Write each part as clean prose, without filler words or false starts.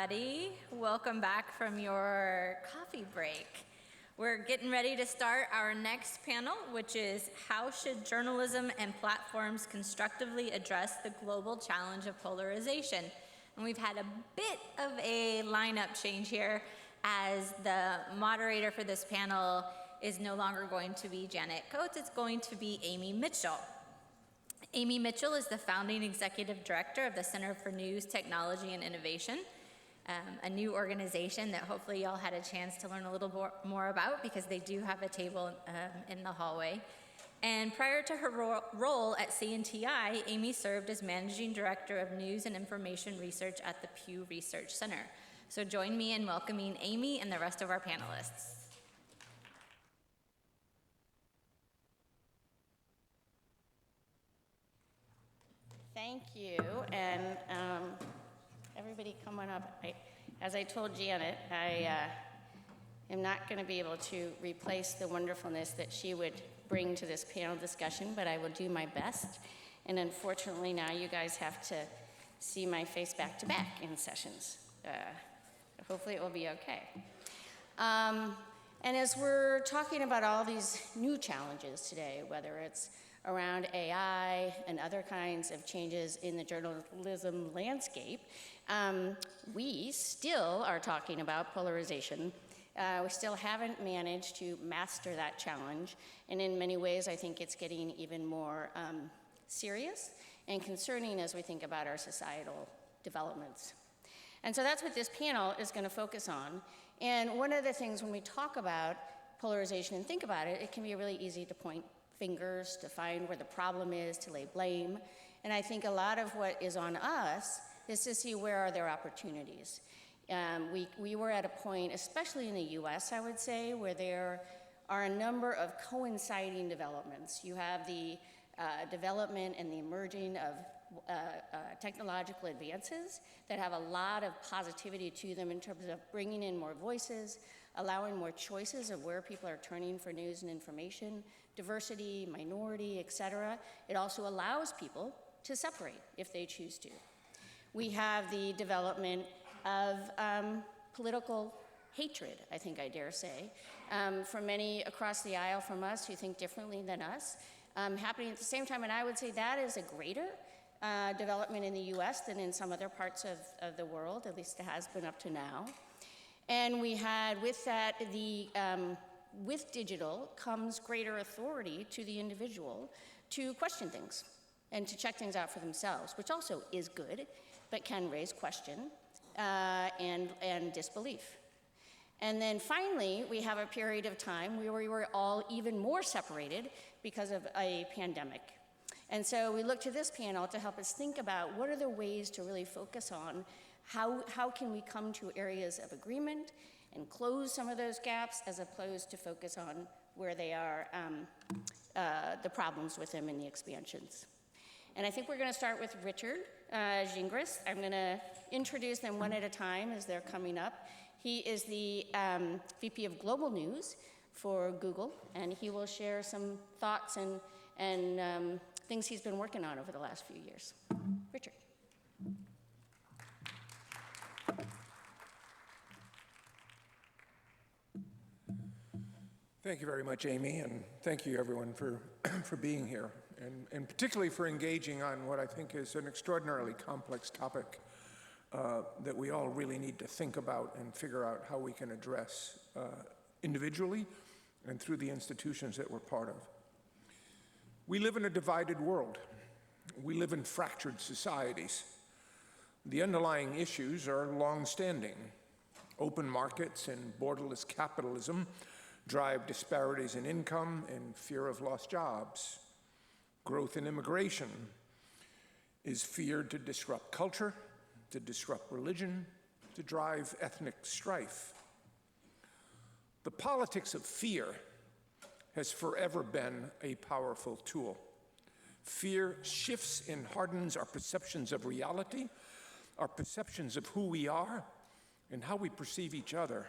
everybody. Welcome back from your coffee break. We're getting ready to start our next panel, which is how should journalism and platforms constructively address the global challenge of polarization? And we've had a bit of a lineup change here, as the moderator for this panel is no longer going to be Janet Coates, it's going to be Amy Mitchell. Amy Mitchell is the founding executive director of the Center for News, Technology, and Innovation, a new organization that hopefully y'all had a chance to learn a little more about, because they do have a table in the hallway. And prior to her role at CNTI, Amy served as managing director of news and information research at the Pew Research Center. So join me in welcoming Amy and the rest of our panelists. Thank you, and everybody come on up. As I told Janet, I am not going to be able to replace the wonderfulness that she would bring to this panel discussion, but I will do my best. And unfortunately now you guys have to see my face back to back in sessions. Hopefully it will be okay. And as we're talking about all these new challenges today, whether it's around AI and other kinds of changes in the journalism landscape, we still are talking about polarization. We still haven't managed to master that challenge, and in many ways I think it's getting even more serious and concerning as we think about our societal developments. And so that's what this panel is going to focus on. And one of the things when we talk about polarization and think about it, it can be really easy to point fingers, to find where the problem is, to lay blame. And I think a lot of what is on us is to see where are there opportunities. We were at a point, especially in the US, I would say, where there are a number of coinciding developments. You have the development and the emerging of technological advances that have a lot of positivity to them in terms of bringing in more voices, allowing more choices of where people are turning for news and information, diversity, minority, et cetera. It also allows people to separate if they choose to. We have the development of political hatred, I think I dare say, for many across the aisle from us who think differently than us, happening at the same time. And I would say that is a greater development in the US than in some other parts of the world, at least it has been up to now. And we had with that, with digital comes greater authority to the individual to question things and to check things out for themselves, which also is good, but can raise question and disbelief. And then finally, we have a period of time where we were all even more separated because of a pandemic. And so we look to this panel to help us think about what are the ways to really focus on how can we come to areas of agreement and close some of those gaps, as opposed to focus on where they are, the problems with them and the expansions. And I think we're going to start with Richard Gingras. I'm going to introduce them one at a time as they're coming up. He is the VP of Global News for Google, and he will share some thoughts and things he's been working on over the last few years. Richard. Thank you very much, Amy, and thank you everyone for being here, and particularly for engaging on what I think is an extraordinarily complex topic that we all really need to think about and figure out how we can address individually and through the institutions that we're part of. We live in a divided world. We live in fractured societies. The underlying issues are long-standing. Open markets and borderless capitalism drive disparities in income and fear of lost jobs. Growth in immigration is feared to disrupt culture, to disrupt religion, to drive ethnic strife. The politics of fear has forever been a powerful tool. Fear shifts and hardens our perceptions of reality, our perceptions of who we are, and how we perceive each other.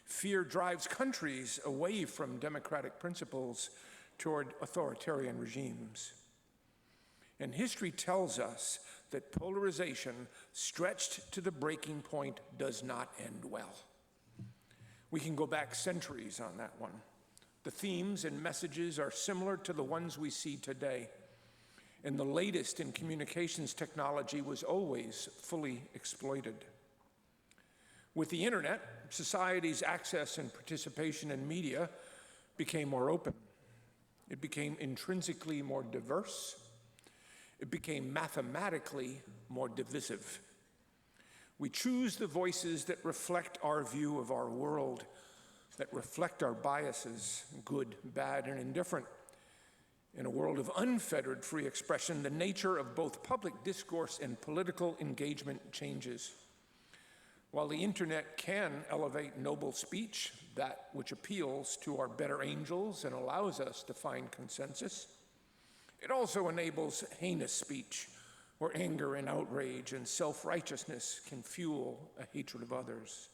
Fear drives countries away from democratic principles toward authoritarian regimes. And history tells us that polarization, stretched to the breaking point, does not end well. We can go back centuries on that one. The themes and messages are similar to the ones we see today, and the latest in communications technology was always fully exploited. With the internet, society's access and participation in media became more open. It became intrinsically more diverse. It became mathematically more divisive. We choose the voices that reflect our view of our world, that reflect our biases, good, bad, and indifferent. In a world of unfettered free expression, the nature of both public discourse and political engagement changes. While the internet can elevate noble speech, that which appeals to our better angels and allows us to find consensus, it also enables heinous speech, where anger and outrage and self-righteousness can fuel a hatred of others.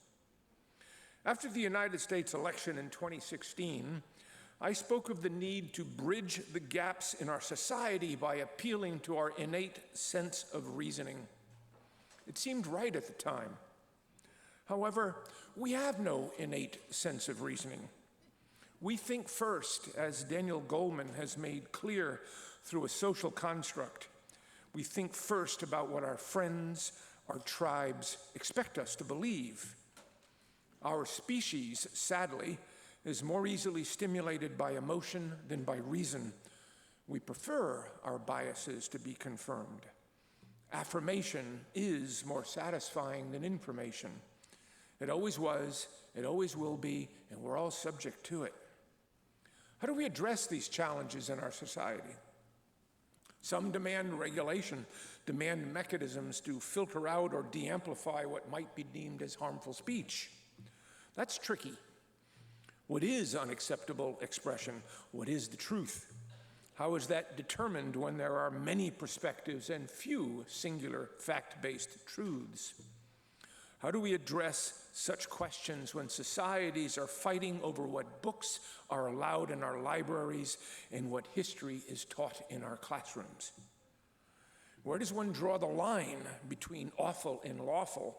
After the United States election in 2016, I spoke of the need to bridge the gaps in our society by appealing to our innate sense of reasoning. It seemed right at the time. However, we have no innate sense of reasoning. We think first, as Daniel Goleman has made clear through a social construct. We think first about what our friends, our tribes expect us to believe. Our species, sadly, is more easily stimulated by emotion than by reason. We prefer our biases to be confirmed. Affirmation is more satisfying than information. It always was, it always will be, and we're all subject to it. How do we address these challenges in our society? Some demand regulation, demand mechanisms to filter out or de-amplify what might be deemed as harmful speech. That's tricky. What is unacceptable expression? What is the truth? How is that determined when there are many perspectives and few singular fact-based truths? How do we address such questions when societies are fighting over what books are allowed in our libraries and what history is taught in our classrooms? Where does one draw the line between awful and lawful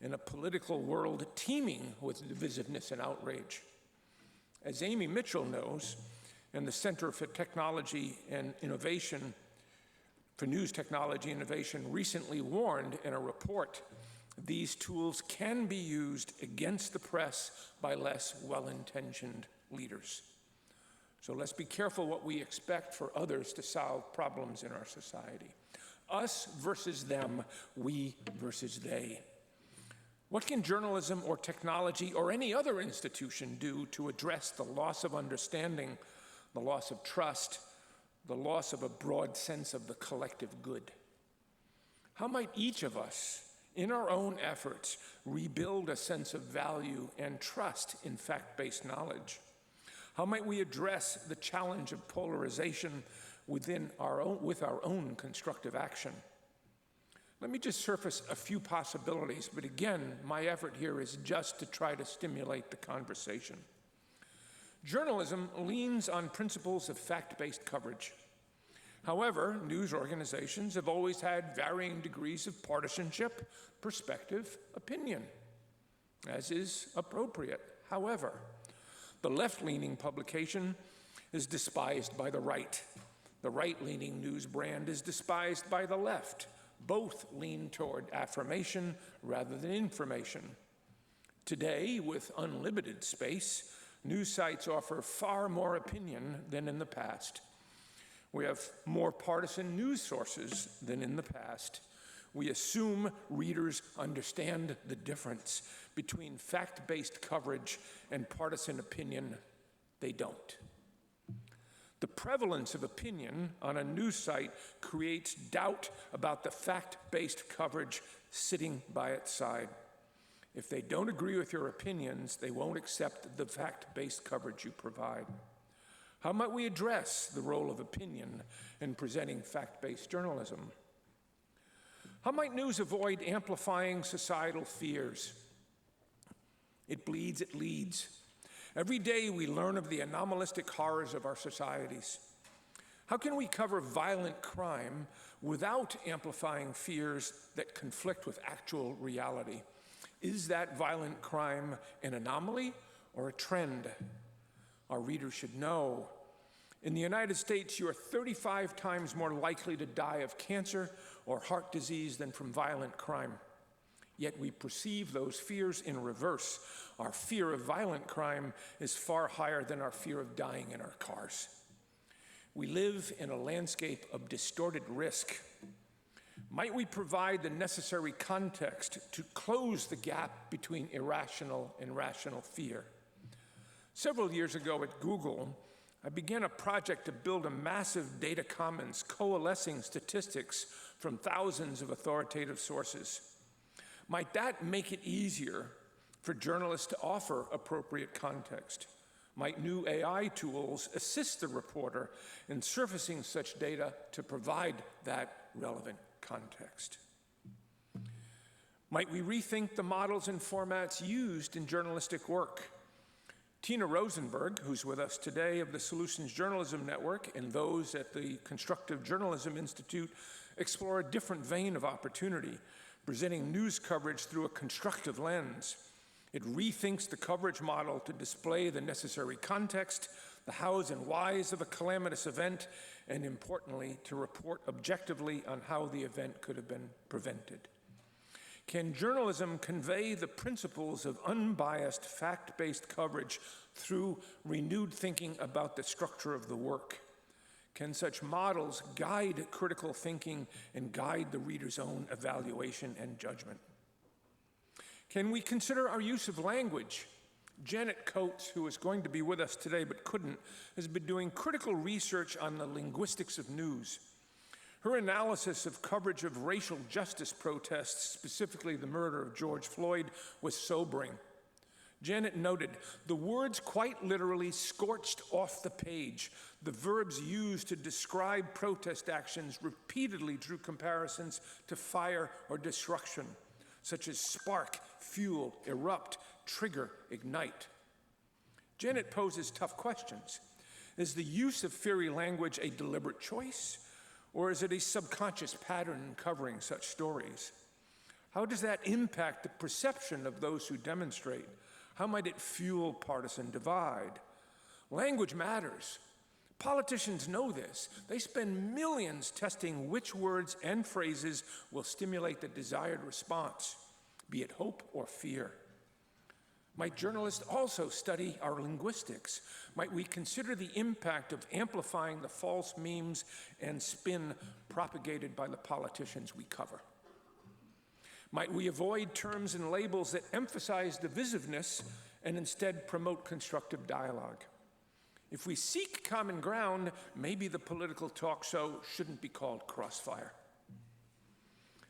in a political world teeming with divisiveness and outrage? As Amy Mitchell knows, and the Center for Technology and Innovation, for News Technology Innovation, recently warned in a report, these tools can be used against the press by less well-intentioned leaders. So let's be careful what we expect for others to solve problems in our society. Us versus them, we versus they. What can journalism or technology or any other institution do to address the loss of understanding, the loss of trust, the loss of a broad sense of the collective good? How might each of us, in our own efforts, rebuild a sense of value and trust in fact-based knowledge? How might we address the challenge of polarization with our own constructive action? Let me just surface a few possibilities, but again, my effort here is just to try to stimulate the conversation. Journalism leans on principles of fact-based coverage. However, news organizations have always had varying degrees of partisanship, perspective, opinion, as is appropriate. However, the left-leaning publication is despised by the right. The right-leaning news brand is despised by the left. Both lean toward affirmation rather than information. Today, with unlimited space, news sites offer far more opinion than in the past. We have more partisan news sources than in the past. We assume readers understand the difference between fact-based coverage and partisan opinion. They don't. The prevalence of opinion on a news site creates doubt about the fact-based coverage sitting by its side. If they don't agree with your opinions, they won't accept the fact-based coverage you provide. How might we address the role of opinion in presenting fact-based journalism? How might news avoid amplifying societal fears? It bleeds, it leads. Every day we learn of the anomalistic horrors of our societies. How can we cover violent crime without amplifying fears that conflict with actual reality? Is that violent crime an anomaly or a trend? Our readers should know. In the United States, you are 35 times more likely to die of cancer or heart disease than from violent crime. Yet we perceive those fears in reverse. Our fear of violent crime is far higher than our fear of dying in our cars. We live in a landscape of distorted risk. Might we provide the necessary context to close the gap between irrational and rational fear? Several years ago at Google, I began a project to build a massive data commons coalescing statistics from thousands of authoritative sources. Might that make it easier for journalists to offer appropriate context? Might new AI tools assist the reporter in surfacing such data to provide that relevant context? Might we rethink the models and formats used in journalistic work? Tina Rosenberg, who's with us today of the Solutions Journalism Network, and those at the Constructive Journalism Institute explore a different vein of opportunity, presenting news coverage through a constructive lens. It rethinks the coverage model to display the necessary context, the hows and whys of a calamitous event, and importantly, to report objectively on how the event could have been prevented. Can journalism convey the principles of unbiased, fact-based coverage through renewed thinking about the structure of the work? Can such models guide critical thinking and guide the reader's own evaluation and judgment? Can we consider our use of language? Janet Coates, who is going to be with us today but couldn't, has been doing critical research on the linguistics of news. Her analysis of coverage of racial justice protests, specifically the murder of George Floyd, was sobering. Janet noted, the words quite literally scorched off the page. The verbs used to describe protest actions repeatedly drew comparisons to fire or destruction, such as spark, fuel, erupt, trigger, ignite. Janet poses tough questions. Is the use of fiery language a deliberate choice, or is it a subconscious pattern in covering such stories? How does that impact the perception of those who demonstrate? How might it fuel partisan divide? Language matters. Politicians know this. They spend millions testing which words and phrases will stimulate the desired response, be it hope or fear. Might journalists also study our linguistics? Might we consider the impact of amplifying the false memes and spin propagated by the politicians we cover? Might we avoid terms and labels that emphasize divisiveness and instead promote constructive dialogue? If we seek common ground, maybe the political talk show shouldn't be called Crossfire.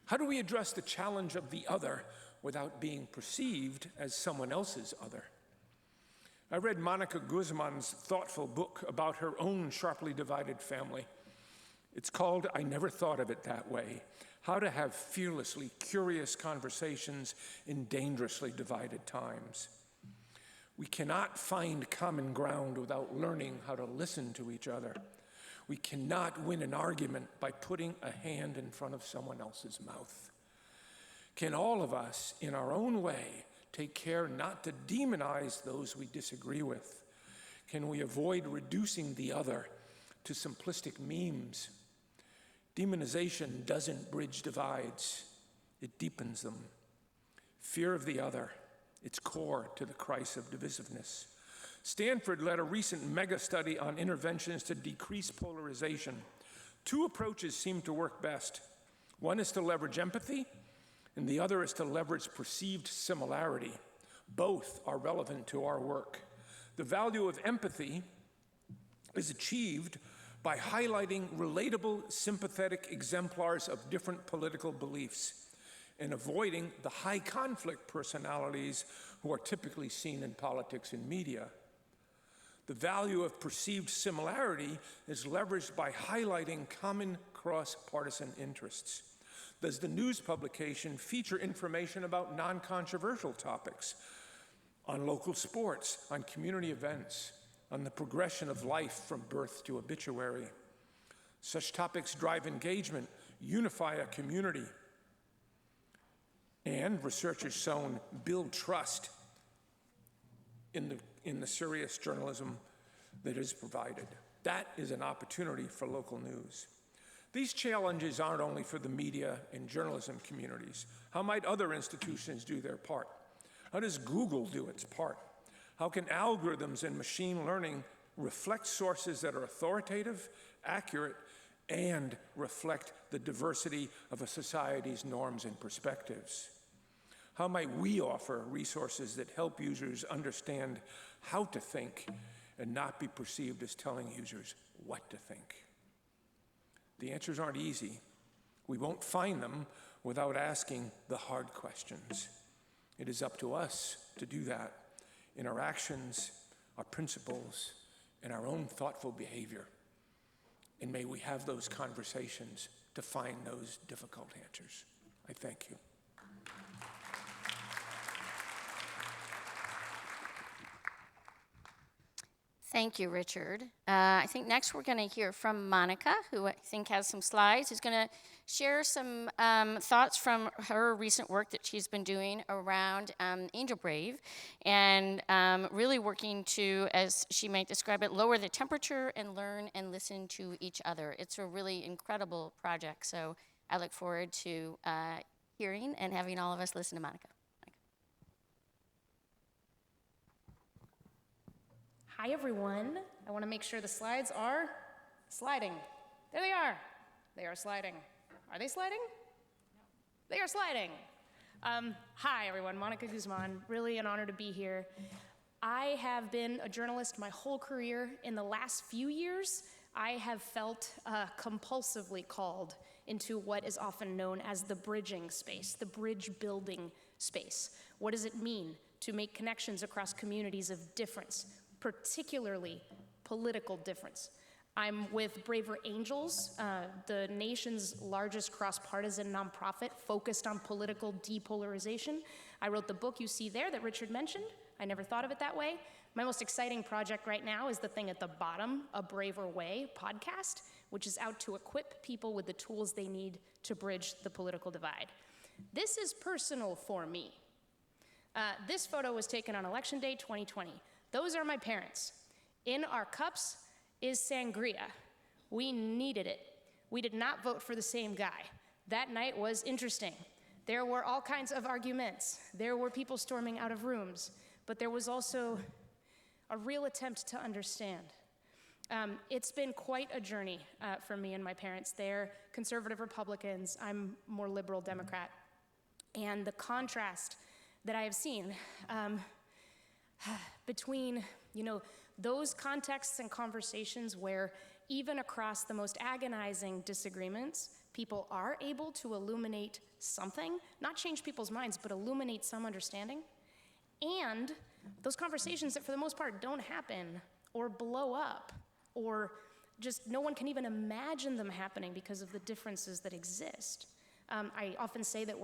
How do we address the challenge of the other without being perceived as someone else's other? I read Mónica Guzmán's thoughtful book about her own sharply divided family. It's called I Never Thought of It That Way: How to Have Fearlessly Curious Conversations in Dangerously Divided Times. We cannot find common ground without learning how to listen to each other. We cannot win an argument by putting a hand in front of someone else's mouth. Can all of us, in our own way, take care not to demonize those we disagree with? Can we avoid reducing the other to simplistic memes? Demonization doesn't bridge divides, it deepens them. Fear of the other, it's core to the crisis of divisiveness. Stanford led a recent mega study on interventions to decrease polarization. Two approaches seem to work best. One is to leverage empathy, and the other is to leverage perceived similarity. Both are relevant to our work. The value of empathy is achieved by highlighting relatable, sympathetic exemplars of different political beliefs and avoiding the high conflict personalities who are typically seen in politics and media. The value of perceived similarity is leveraged by highlighting common cross-partisan interests. Does the news publication feature information about non-controversial topics, on local sports, on community events, on the progression of life from birth to obituary? Such topics drive engagement, unify a community, and research has shown build trust in the serious journalism that is provided. That is an opportunity for local news. These challenges aren't only for the media and journalism communities. How might other institutions do their part? How does Google do its part? How can algorithms and machine learning reflect sources that are authoritative, accurate, and reflect the diversity of a society's norms and perspectives? How might we offer resources that help users understand how to think and not be perceived as telling users what to think? The answers aren't easy. We won't find them without asking the hard questions. It is up to us to do that in our actions, our principles, and our own thoughtful behavior. And may we have those conversations to find those difficult answers. I thank you. Thank you, Richard. I think next we're going to hear from Monica, who I think has some slides, who's going to share some thoughts from her recent work that she's been doing around Angel Brave and really working to, as she might describe it, lower the temperature and learn and listen to each other. It's a really incredible project, so I look forward to hearing and having all of us listen to Monica. Hi, everyone. I want to make sure the slides are sliding. There they are. They are sliding. Are they sliding? No. They are sliding. Hi, everyone. Mónica Guzmán. Really an honor to be here. I have been a journalist my whole career. In the last few years, I have felt compulsively called into what is often known as the bridging space, the bridge building space. What does it mean to make connections across communities of difference, particularly political difference? I'm with Braver Angels, the nation's largest cross-partisan nonprofit focused on political depolarization. I wrote the book you see there that Richard mentioned. I never thought of it that way. My most exciting project right now is the thing at the bottom, A Braver Way podcast, which is out to equip people with the tools they need to bridge the political divide. This is personal for me. This photo was taken on Election Day 2020. Those are my parents. In our cups is sangria. We needed it. We did not vote for the same guy. That night was interesting. There were all kinds of arguments. There were people storming out of rooms, but there was also a real attempt to understand. It's been quite a journey for me and my parents. They're conservative Republicans. I'm more liberal Democrat. And the contrast that I have seen between, those contexts and conversations where even across the most agonizing disagreements, people are able to illuminate something, not change people's minds, but illuminate some understanding. And those conversations that for the most part don't happen or blow up or just no one can even imagine them happening because of the differences that exist. I often say that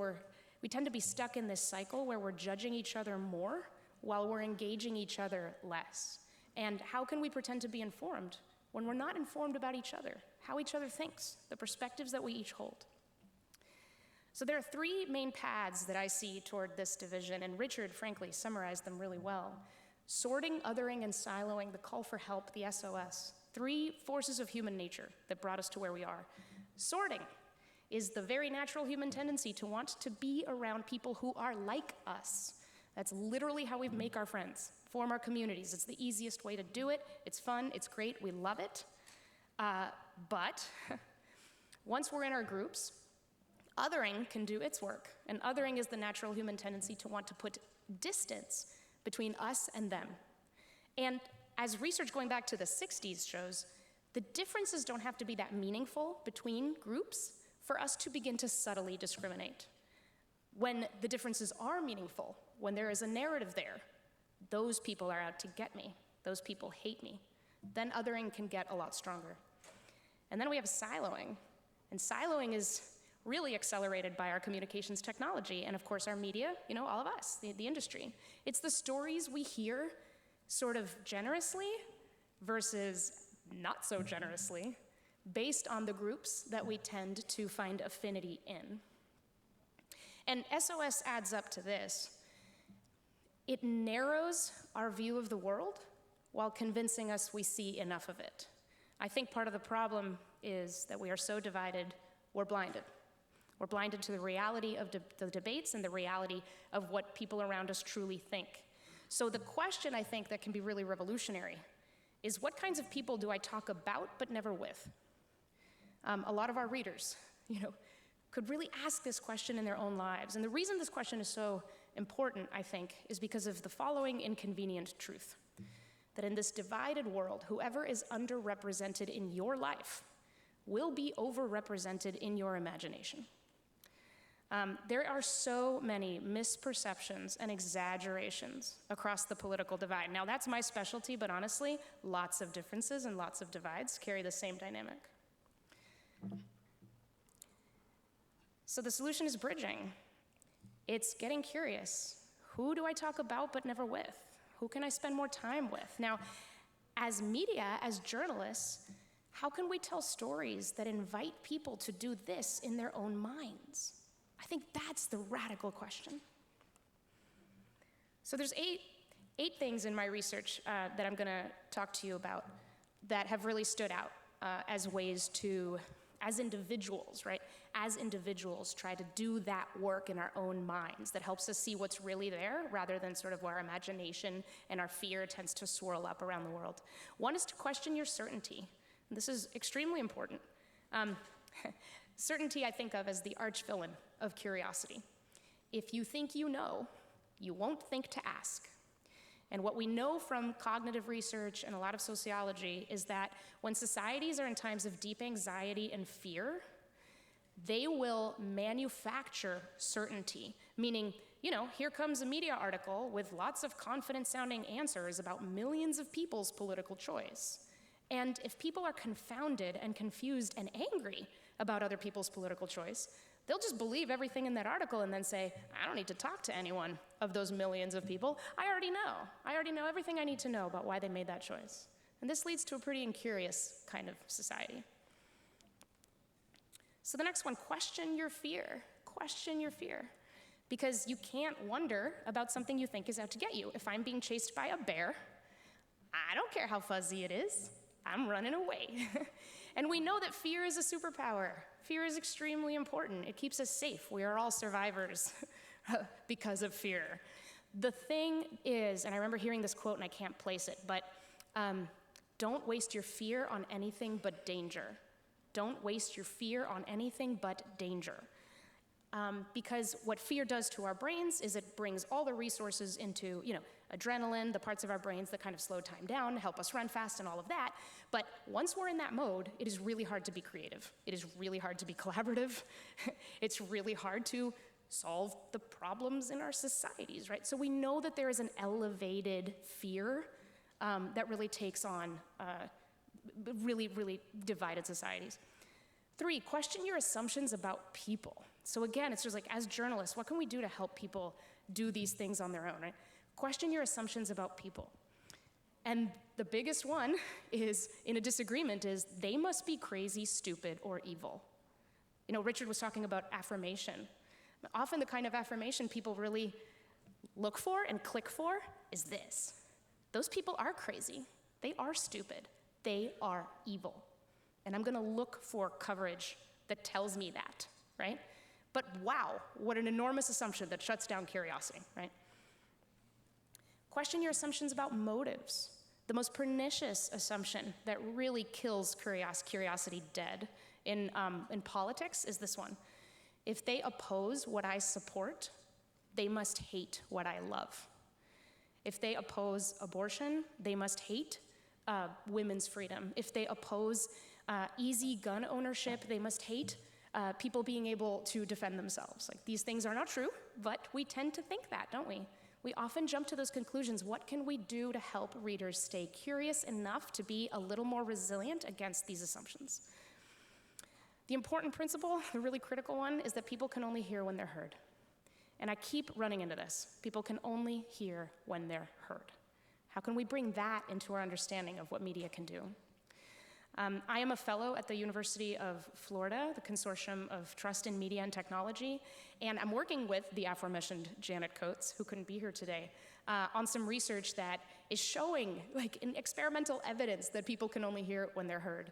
we tend to be stuck in this cycle where we're judging each other more while we're engaging each other less. And how can we pretend to be informed when we're not informed about each other, how each other thinks, the perspectives that we each hold? So there are three main paths that I see toward this division, and Richard, frankly, summarized them really well. Sorting, othering, and siloing, the call for help, the SOS. Three forces of human nature that brought us to where we are. Sorting is the very natural human tendency to want to be around people who are like us. That's literally how we make our friends, form our communities. It's the easiest way to do it. It's fun, it's great, we love it. But once we're in our groups, othering can do its work. And othering is the natural human tendency to want to put distance between us and them. And as research going back to the 60s shows, the differences don't have to be that meaningful between groups for us to begin to subtly discriminate. When the differences are meaningful, when there is a narrative there, those people are out to get me, those people hate me, then othering can get a lot stronger. And then we have siloing. And siloing is really accelerated by our communications technology and of course our media, all of us, the industry. It's the stories we hear sort of generously versus not so generously based on the groups that we tend to find affinity in. And SOS adds up to this. It narrows our view of the world while convincing us we see enough of it. I think part of the problem is that we are so divided, we're blinded. We're blinded to the reality of the debates and the reality of what people around us truly think. So the question, I think, that can be really revolutionary is, what kinds of people do I talk about but never with? A lot of our readers, could really ask this question in their own lives. And the reason this question is so important, I think, is because of the following inconvenient truth: that in this divided world, whoever is underrepresented in your life will be overrepresented in your imagination. There are so many misperceptions and exaggerations across the political divide. Now, that's my specialty, but honestly, lots of differences and lots of divides carry the same dynamic. So the solution is bridging. It's getting curious. Who do I talk about but never with? Who can I spend more time with? Now, as media, as journalists, how can we tell stories that invite people to do this in their own minds? I think that's the radical question. So there's eight things in my research that I'm gonna talk to you about that have really stood out as ways to, as individuals, right? As individuals, try to do that work in our own minds that helps us see what's really there rather than sort of where our imagination and our fear tends to swirl up around the world. One is to question your certainty. And this is extremely important. Certainty I think of as the arch-villain of curiosity. If you think you know, you won't think to ask. And what we know from cognitive research and a lot of sociology is that when societies are in times of deep anxiety and fear, they will manufacture certainty, meaning, here comes a media article with lots of confident-sounding answers about millions of people's political choice. And if people are confounded and confused and angry about other people's political choice, they'll just believe everything in that article and then say, I don't need to talk to anyone of those millions of people. I already know. I already know everything I need to know about why they made that choice. And this leads to a pretty incurious kind of society. So the next one, question your fear. Question your fear. Because you can't wonder about something you think is out to get you. If I'm being chased by a bear, I don't care how fuzzy it is. I'm running away. And we know that fear is a superpower. Fear is extremely important. It keeps us safe. We are all survivors because of fear. The thing is, and I remember hearing this quote and I can't place it, but don't waste your fear on anything but danger. Don't waste your fear on anything but danger. Because what fear does to our brains is it brings all the resources into, adrenaline, the parts of our brains that kind of slow time down, help us run fast and all of that. But once we're in that mode, it is really hard to be creative. It is really hard to be collaborative. It's really hard to solve the problems in our societies, right? So we know that there is an elevated fear that really takes on really, really divided societies. 3, question your assumptions about people. So again, it's just like, as journalists, what can we do to help people do these things on their own, right? Question your assumptions about people. And the biggest one is, in a disagreement, is they must be crazy, stupid, or evil. Richard was talking about affirmation. Often the kind of affirmation people really look for and click for is this. Those people are crazy. They are stupid. They are evil. And I'm gonna look for coverage that tells me that, right? But wow, what an enormous assumption that shuts down curiosity, right? Question your assumptions about motives. The most pernicious assumption that really kills curiosity dead in politics is this one. If they oppose what I support, they must hate what I love. If they oppose abortion, they must hate women's freedom. If they oppose easy gun ownership, they must hate people being able to defend themselves. Like, these things are not true, but we tend to think that, don't we? We often jump to those conclusions. What can we do to help readers stay curious enough to be a little more resilient against these assumptions? The important principle, the really critical one, is that people can only hear when they're heard. And I keep running into this. People can only hear when they're heard. How can we bring that into our understanding of what media can do? I am a fellow at the University of Florida, the Consortium of Trust in Media and Technology, and I'm working with the aforementioned Janet Coates, who couldn't be here today, on some research that is showing, like, in experimental evidence that people can only hear it when they're heard.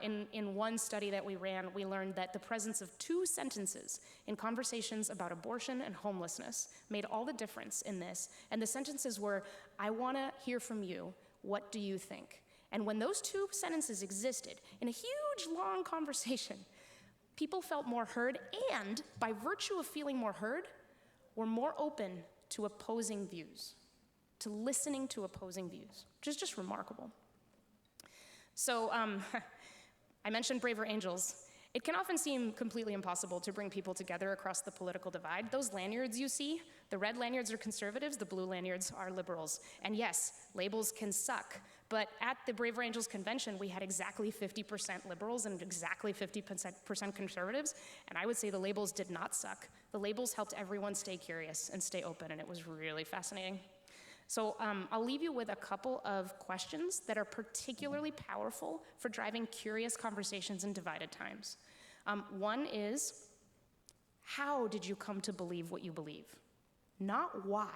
In one study that we ran, we learned that the presence of 2 sentences in conversations about abortion and homelessness made all the difference in this. And the sentences were, "I want to hear from you. What do you think?" And when those 2 sentences existed in a huge, long conversation, people felt more heard, and by virtue of feeling more heard, were more open to opposing views, to listening to opposing views, which is just remarkable. So I mentioned braver angels. It can often seem completely impossible to bring people together across the political divide. Those lanyards you see, the red lanyards are conservatives, the blue lanyards are liberals. And yes, labels can suck, but at the Braver Angels convention, we had exactly 50% liberals and exactly 50% conservatives, and I would say the labels did not suck. The labels helped everyone stay curious and stay open, and it was really fascinating. So I'll leave you with a couple of questions that are particularly powerful for driving curious conversations in divided times. One is, how did you come to believe what you believe? Not why.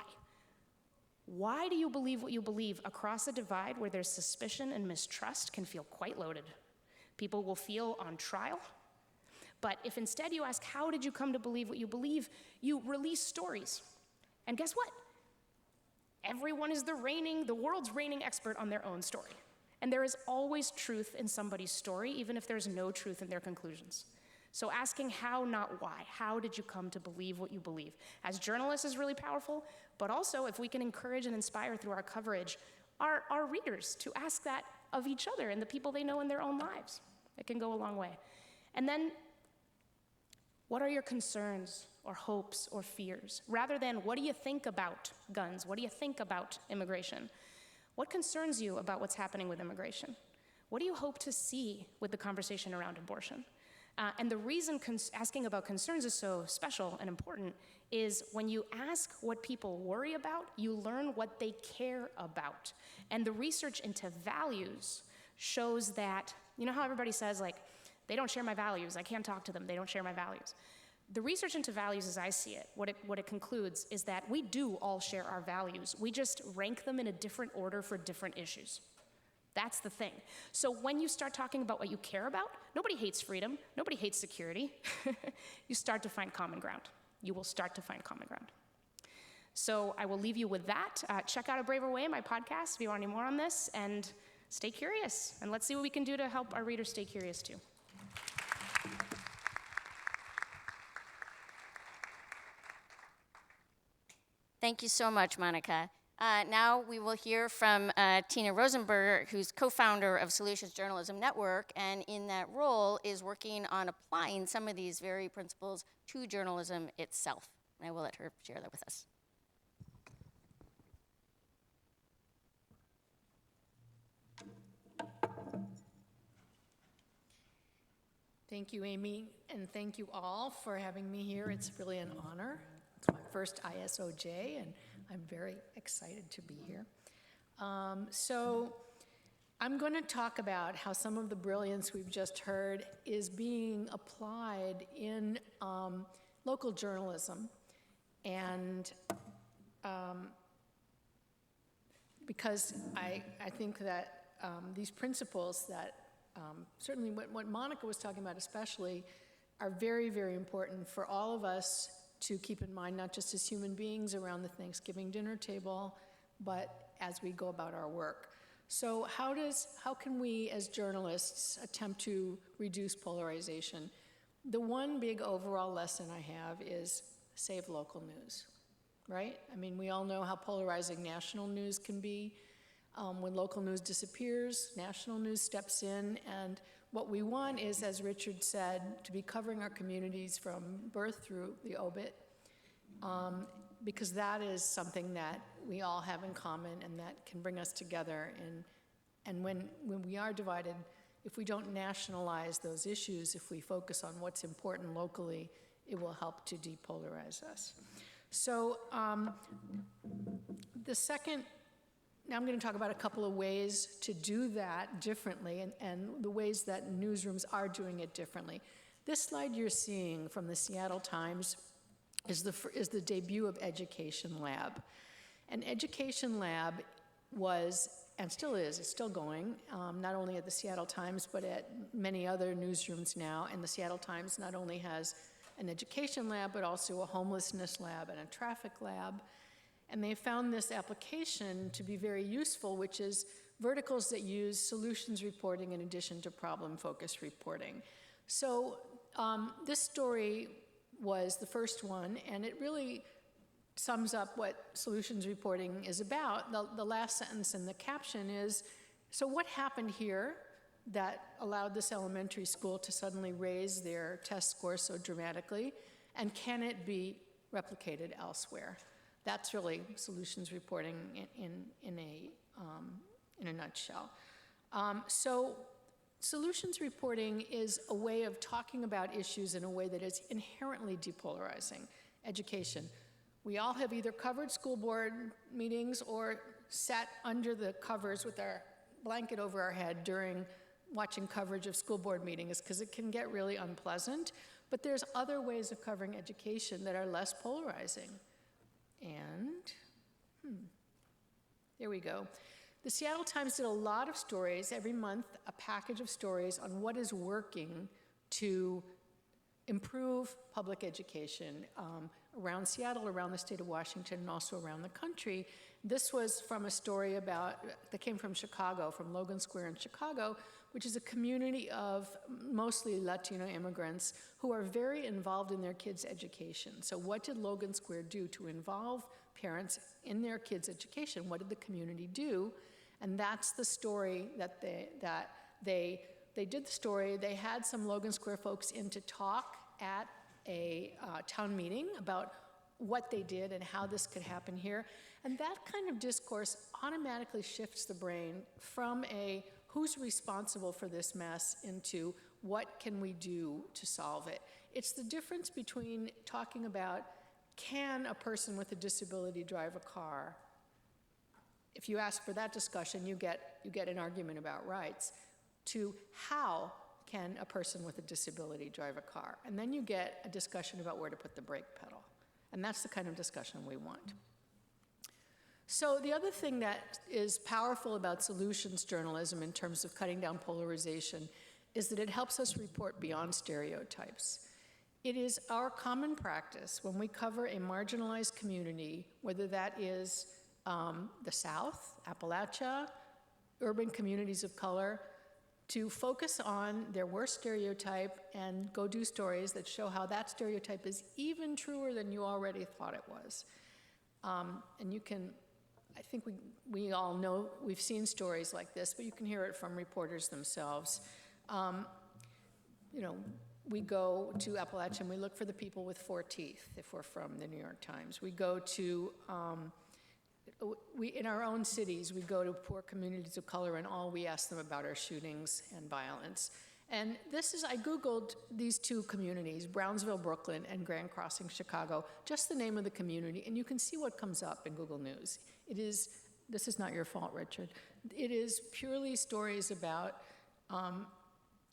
Why do you believe what you believe across a divide where there's suspicion and mistrust can feel quite loaded? People will feel on trial. But if instead you ask, how did you come to believe what you believe, you release stories. And guess what? Everyone is the world's reigning expert on their own story. And there is always truth in somebody's story, even if there's no truth in their conclusions. So asking how, not why. How did you come to believe what you believe? As journalists is really powerful, but also if we can encourage and inspire through our coverage our readers to ask that of each other and the people they know in their own lives. It can go a long way. And then, what are your concerns or hopes or fears? Rather than, what do you think about guns? What do you think about immigration? What concerns you about what's happening with immigration? What do you hope to see with the conversation around abortion? And the reason asking about concerns is so special and important is when you ask what people worry about, you learn what they care about. And the research into values shows that, you know how everybody says, like, they don't share my values, I can't talk to them, they don't share my values. The research into values, as I see it, what it concludes is that we do all share our values. We just rank them in a different order for different issues. That's the thing. So when you start talking about what you care about, nobody hates freedom, nobody hates security. You start to find common ground. You will start to find common ground. So I will leave you with that. Check out A Braver Way, my podcast, if you want any more on this, and stay curious. And let's see what we can do to help our readers stay curious too. Thank you so much, Monica. Now we will hear from Tina Rosenberg, who's co-founder of Solutions Journalism Network, and in that role is working on applying some of these very principles to journalism itself. And I will let her share that with us. Thank you, Amy, and thank you all for having me here. It's really an honor. It's my first ISOJ, and I'm very excited to be here. So I'm going to talk about how some of the brilliance we've just heard is being applied in local journalism. And because I think that these principles that certainly what Monica was talking about especially are very, very important for all of us to keep in mind, not just as human beings around the Thanksgiving dinner table, but as we go about our work. So how can we as journalists attempt to reduce polarization? The one big overall lesson I have is save local news, right? I mean, we all know how polarizing national news can be. When local news disappears, national news steps in, and what we want is, as Richard said, to be covering our communities from birth through the obit, because that is something that we all have in common and that can bring us together. And when we are divided, if we don't nationalize those issues, if we focus on what's important locally, it will help to depolarize us. So the second now I'm going to talk about a couple of ways to do that differently and the ways that newsrooms are doing it differently. This slide you're seeing from the Seattle Times is the debut of Education Lab. And Education Lab was, and still is, it's still going, not only at the Seattle Times, but at many other newsrooms now. And the Seattle Times not only has an education lab, but also a homelessness lab and a traffic lab. And they found this application to be very useful, which is verticals that use solutions reporting in addition to problem-focused reporting. So this story was the first one, and it really sums up what solutions reporting is about. The last sentence in the caption is, so what happened here that allowed this elementary school to suddenly raise their test score so dramatically, and can it be replicated elsewhere? That's really solutions reporting in a nutshell. So solutions reporting is a way of talking about issues in a way that is inherently depolarizing. Education. We all have either covered school board meetings or sat under the covers with our blanket over our head during watching coverage of school board meetings, because it can get really unpleasant. But there's other ways of covering education that are less polarizing. And there we go. The Seattle Times did a lot of stories, every month a package of stories on what is working to improve public education around Seattle, around the state of Washington, and also around the country. This was from a story that came from Chicago, from Logan Square in Chicago, which is a community of mostly Latino immigrants who are very involved in their kids' education. So what did Logan Square do to involve parents in their kids' education? What did the community do? And that's the story that they did the story. They had some Logan Square folks in to talk at a town meeting about what they did and how this could happen here. And that kind of discourse automatically shifts the brain from a who's responsible for this mess into what can we do to solve it. It's the difference between talking about, can a person with a disability drive a car? If you ask for that discussion, you get an argument about rights, to how can a person with a disability drive a car? And then you get a discussion about where to put the brake pedal. And that's the kind of discussion we want. So the other thing that is powerful about solutions journalism in terms of cutting down polarization is that it helps us report beyond stereotypes. It is our common practice when we cover a marginalized community, whether that is the South, Appalachia, urban communities of color, to focus on their worst stereotype and go do stories that show how that stereotype is even truer than you already thought it was. And you can, I think we all know, we've seen stories like this, but you can hear it from reporters themselves. We go to Appalachia and we look for the people with 4 teeth, if we're from the New York Times. We go to, in our own cities, we go to poor communities of color and all we ask them about are shootings and violence. And I Googled these 2 communities, Brownsville, Brooklyn, and Grand Crossing, Chicago, just the name of the community, and you can see what comes up in Google News. This is not your fault, Richard. It is purely stories about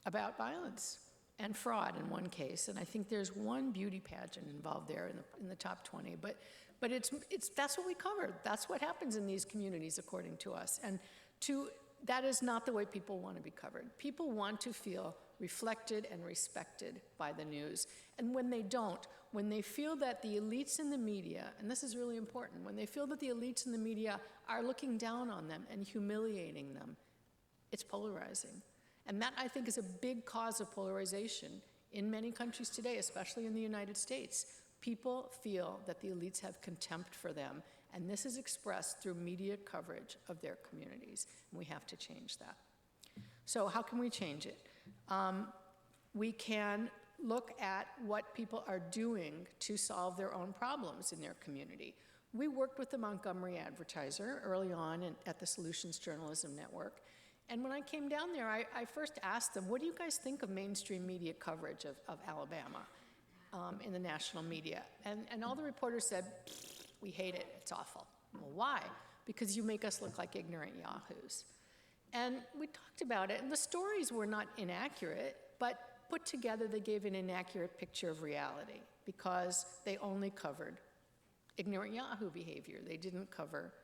violence and fraud in one case, and I think there's one beauty pageant involved there in the top 20, but that's what we covered. That's what happens in these communities, according to us, and that is not the way people want to be covered. People want to feel reflected and respected by the news, and when they don't, when they feel that the elites in the media, and this is really important, when they feel that the elites in the media are looking down on them and humiliating them, it's polarizing. And that, I think, is a big cause of polarization in many countries today, especially in the United States. People feel that the elites have contempt for them, and this is expressed through media coverage of their communities, and we have to change that. So how can we change it? We can look at what people are doing to solve their own problems in their community. We worked with the Montgomery Advertiser early on at the Solutions Journalism Network. And when I came down there, I first asked them, what do you guys think of mainstream media coverage of Alabama in the national media? And all the reporters said, we hate it, it's awful. Well, why? because you make us look like ignorant yahoos. And we talked about it, and the stories were not inaccurate, but put together they gave an inaccurate picture of reality because they only covered ignorant yahoo behavior. They didn't cover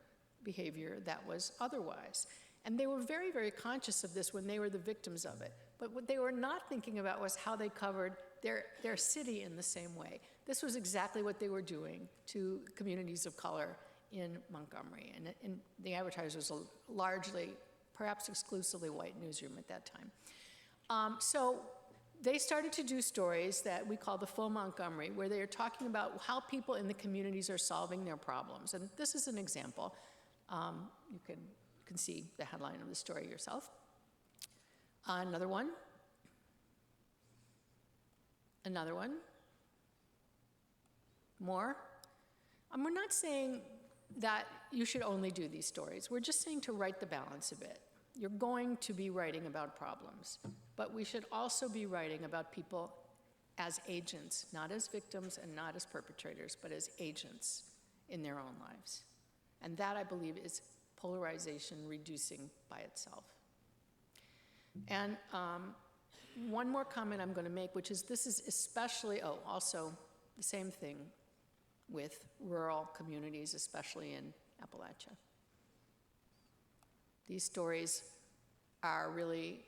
behavior that was otherwise. And they were very, very conscious of this when they were the victims of it. But what they were not thinking about was how they covered their city in the same way. This was exactly what they were doing to communities of color in Montgomery. And the Advertiser was a largely, perhaps exclusively white newsroom at that time. So they started to do stories that we call the full Montgomery, where they are talking about how people in the communities are solving their problems. And this is an example. You can see the headline of the story yourself. Another one. Another one. More. We're not saying that you should only do these stories. We're just saying to write the balance a bit. You're going to be writing about problems, but we should also be writing about people as agents, not as victims and not as perpetrators, but as agents in their own lives. And that, I believe, is polarization reducing by itself. And one more comment I'm going to make, which is this is especially, also the same thing with rural communities, especially in Appalachia. These stories are really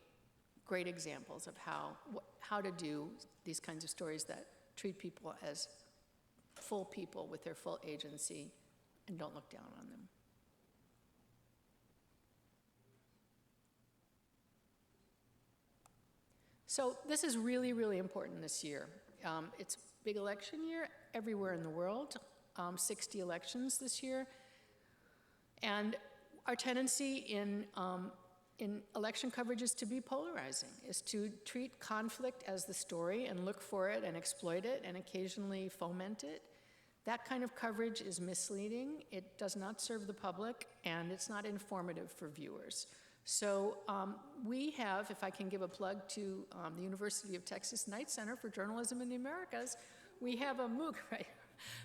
great examples of how to do these kinds of stories that treat people as full people with their full agency and don't look down on them. So this is really, really important this year. It's a big election year everywhere in the world, 60 elections this year. And our tendency in election coverage is to be polarizing, is to treat conflict as the story and look for it and exploit it and occasionally foment it. That kind of coverage is misleading. It does not serve the public, and it's not informative for viewers. So we have, if I can give a plug to the University of Texas Knight Center for Journalism in the Americas, we have a MOOC, right?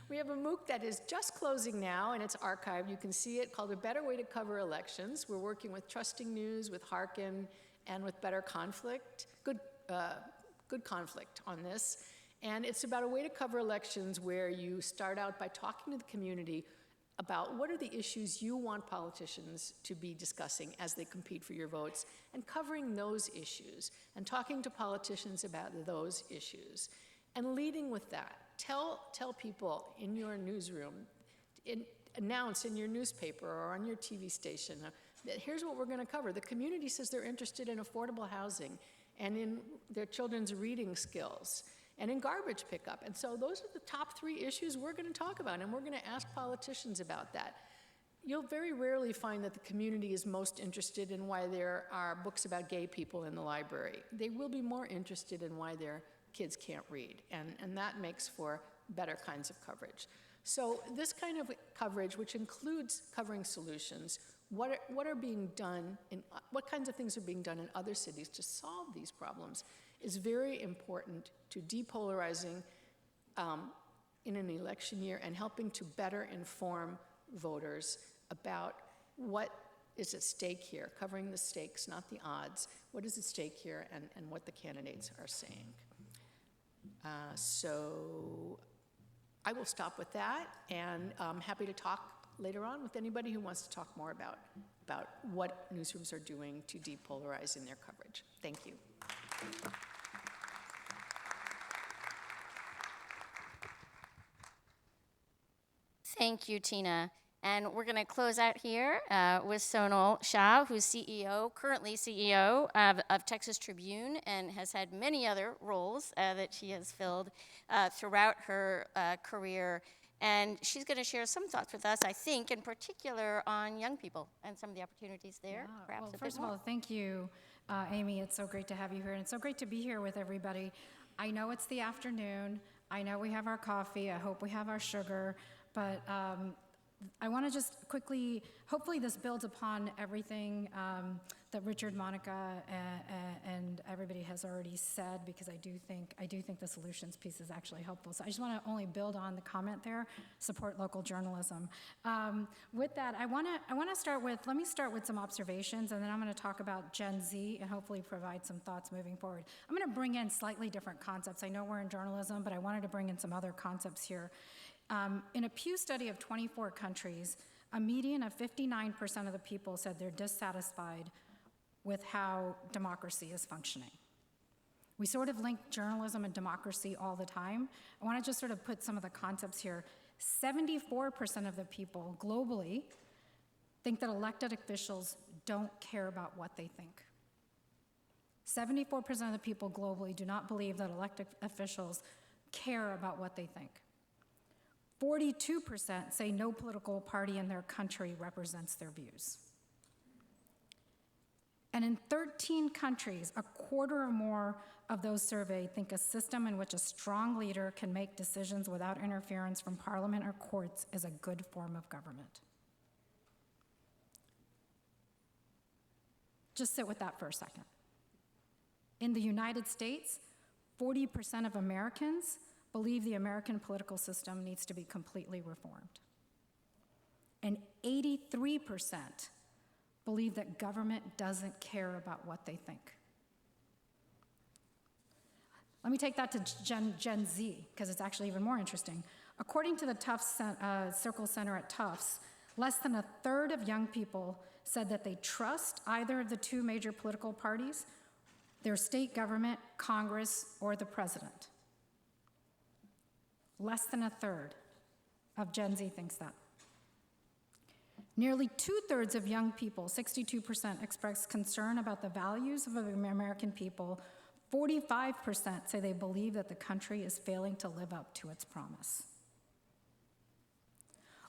We have a MOOC that is just closing now, and it's archived. You can see it, called A Better Way to Cover Elections. We're working with Trusting News, with Harkin, and with Better Conflict, Good Conflict on this. And it's about a way to cover elections where you start out by talking to the community about what are the issues you want politicians to be discussing as they compete for your votes, and covering those issues, and talking to politicians about those issues, and leading with that. Tell people in your newsroom, announce in your newspaper or on your TV station that here's what we're going to cover. The community says they're interested in affordable housing and in their children's reading skills and in garbage pickup. And so those are the top 3 issues we're going to talk about, and we're going to ask politicians about that. You'll very rarely find that the community is most interested in why there are books about gay people in the library. They will be more interested in why their kids can't read, and that makes for better kinds of coverage. So this kind of coverage, which includes covering solutions, what are being done, what kinds of things are being done in other cities to solve these problems, is very important to depolarizing in an election year and helping to better inform voters about what is at stake here, covering the stakes, not the odds. What is at stake here, and what the candidates are saying. So I will stop with that, and I'm happy to talk later on with anybody who wants to talk more about what newsrooms are doing to depolarize in their coverage. Thank you. Thank you, Tina. And we're going to close out here with Sonal Shah, who's currently CEO of Texas Tribune, and has had many other roles that she has filled throughout her career. And she's going to share some thoughts with us, I think, in particular on young people and some of the opportunities there. Yeah. Perhaps Well, a first bit of more. all, thank you, Amy. It's so great to have you here, and it's so great to be here with everybody. I know it's the afternoon. I know we have our coffee. I hope we have our sugar. But I want to just quickly, hopefully this builds upon everything that Richard, Monica, and everybody has already said, because I do think the solutions piece is actually helpful. So I just want to only build on the comment there, support local journalism. With that, let me start with some observations, and then I'm going to talk about Gen Z and hopefully provide some thoughts moving forward. I'm going to bring in slightly different concepts. I know we're in journalism, but I wanted to bring in some other concepts here. In a Pew study of 24 countries, a median of 59% of the people said they're dissatisfied with how democracy is functioning. We sort of link journalism and democracy all the time. I want to just sort of put some of the concepts here. 74% of the people globally think that elected officials don't care about what they think. 74% of the people globally do not believe that elected officials care about what they think. 42% say no political party in their country represents their views. And in 13 countries, a quarter or more of those surveyed think a system in which a strong leader can make decisions without interference from parliament or courts is a good form of government. Just sit with that for a second. In the United States, 40% of Americans believe the American political system needs to be completely reformed. And 83% believe that government doesn't care about what they think. Let me take that to Gen Z, because it's actually even more interesting. According to the Tufts Circle Center at Tufts, less than a third of young people said that they trust either of the two major political parties, their state government, Congress, or the president. Less than a third of Gen Z thinks that. Nearly 2/3 of young people, 62%, express concern about the values of the American people. 45% say they believe that the country is failing to live up to its promise.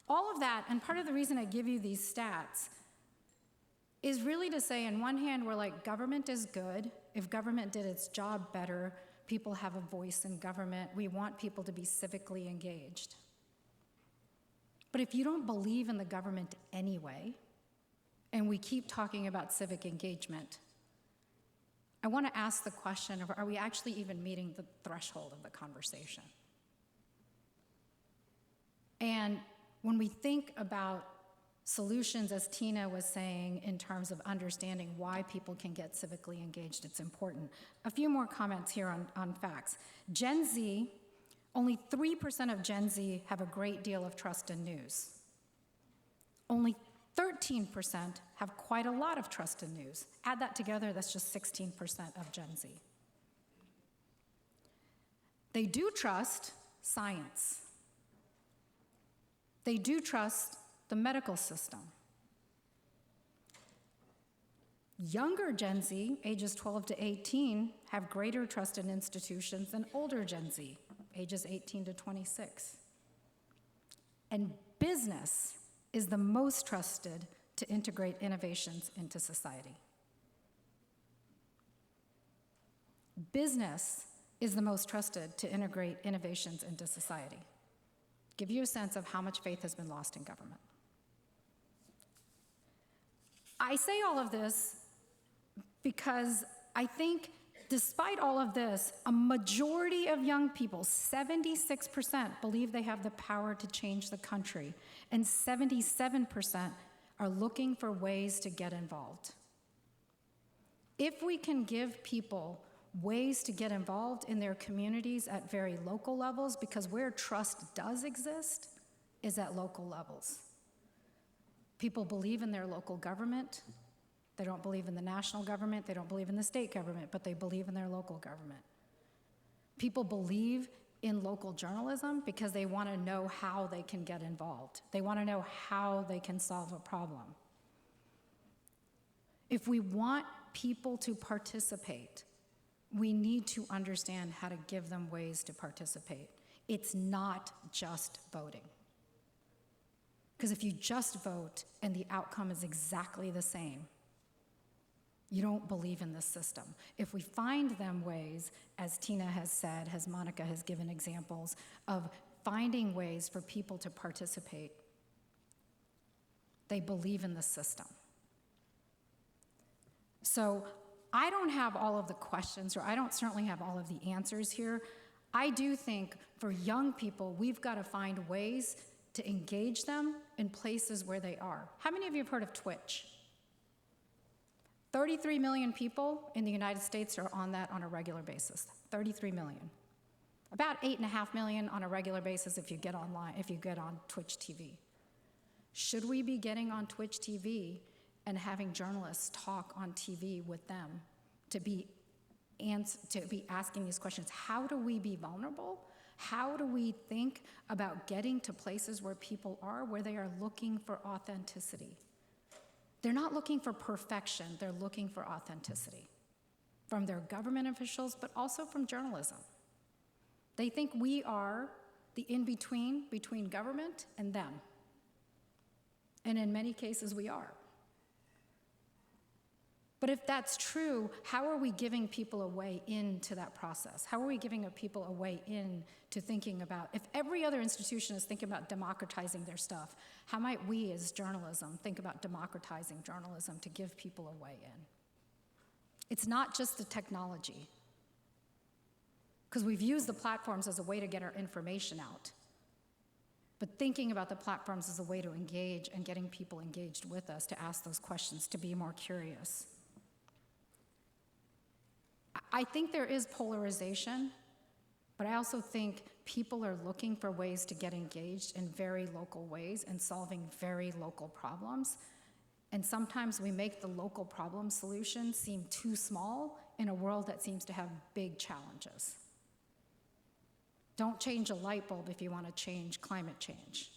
All of that, and part of the reason I give you these stats, is really to say, on one hand, we're like, government is good. If government did its job better, people have a voice in government. We want people to be civically engaged. But if you don't believe in the government anyway, and we keep talking about civic engagement, I want to ask the question of, are we actually even meeting the threshold of the conversation? And when we think about solutions, as Tina was saying, in terms of understanding why people can get civically engaged, it's important. A few more comments here on facts. Gen Z, only 3% of Gen Z have a great deal of trust in news. Only 13% have quite a lot of trust in news. Add that together, that's just 16% of Gen Z. They do trust science. They do trust the medical system. Younger Gen Z, ages 12 to 18, have greater trust in institutions than older Gen Z, ages 18 to 26. And business is the most trusted to integrate innovations into society. Business is the most trusted to integrate innovations into society. Give you a sense of how much faith has been lost in government. I say all of this because I think despite all of this, a majority of young people, 76%, believe they have the power to change the country, and 77% are looking for ways to get involved. If we can give people ways to get involved in their communities at very local levels, because where trust does exist is at local levels. People believe in their local government. They don't believe in the national government. They don't believe in the state government, but they believe in their local government. People believe in local journalism because they want to know how they can get involved. They want to know how they can solve a problem. If we want people to participate, we need to understand how to give them ways to participate. It's not just voting. Because if you just vote and the outcome is exactly the same, you don't believe in this system. If we find them ways, as Tina has said, as Monica has given examples, of finding ways for people to participate, they believe in the system. So I don't have all of the questions, or I don't certainly have all of the answers here. I do think for young people, we've got to find ways to engage them in places where they are. How many of you have heard of Twitch? 33 million people in the United States are on that on a regular basis. 33 million. About 8.5 million on a regular basis if you get online, if you get on Twitch TV. Should we be getting on Twitch TV and having journalists talk on TV with them to be asking these questions? How do we be vulnerable? How do we think about getting to places where people are, where they are looking for authenticity? They're not looking for perfection, they're looking for authenticity from their government officials, but also from journalism. They think we are the in-between between government and them. And in many cases, we are. But if that's true, how are we giving people a way into that process? How are we giving people a way in to thinking about, if every other institution is thinking about democratizing their stuff, how might we as journalism think about democratizing journalism to give people a way in? It's not just the technology, because we've used the platforms as a way to get our information out. But thinking about the platforms as a way to engage and getting people engaged with us, to ask those questions, to be more curious. I think there is polarization, but I also think people are looking for ways to get engaged in very local ways and solving very local problems. And sometimes we make the local problem solution seem too small in a world that seems to have big challenges. Don't change a light bulb if you want to change climate change.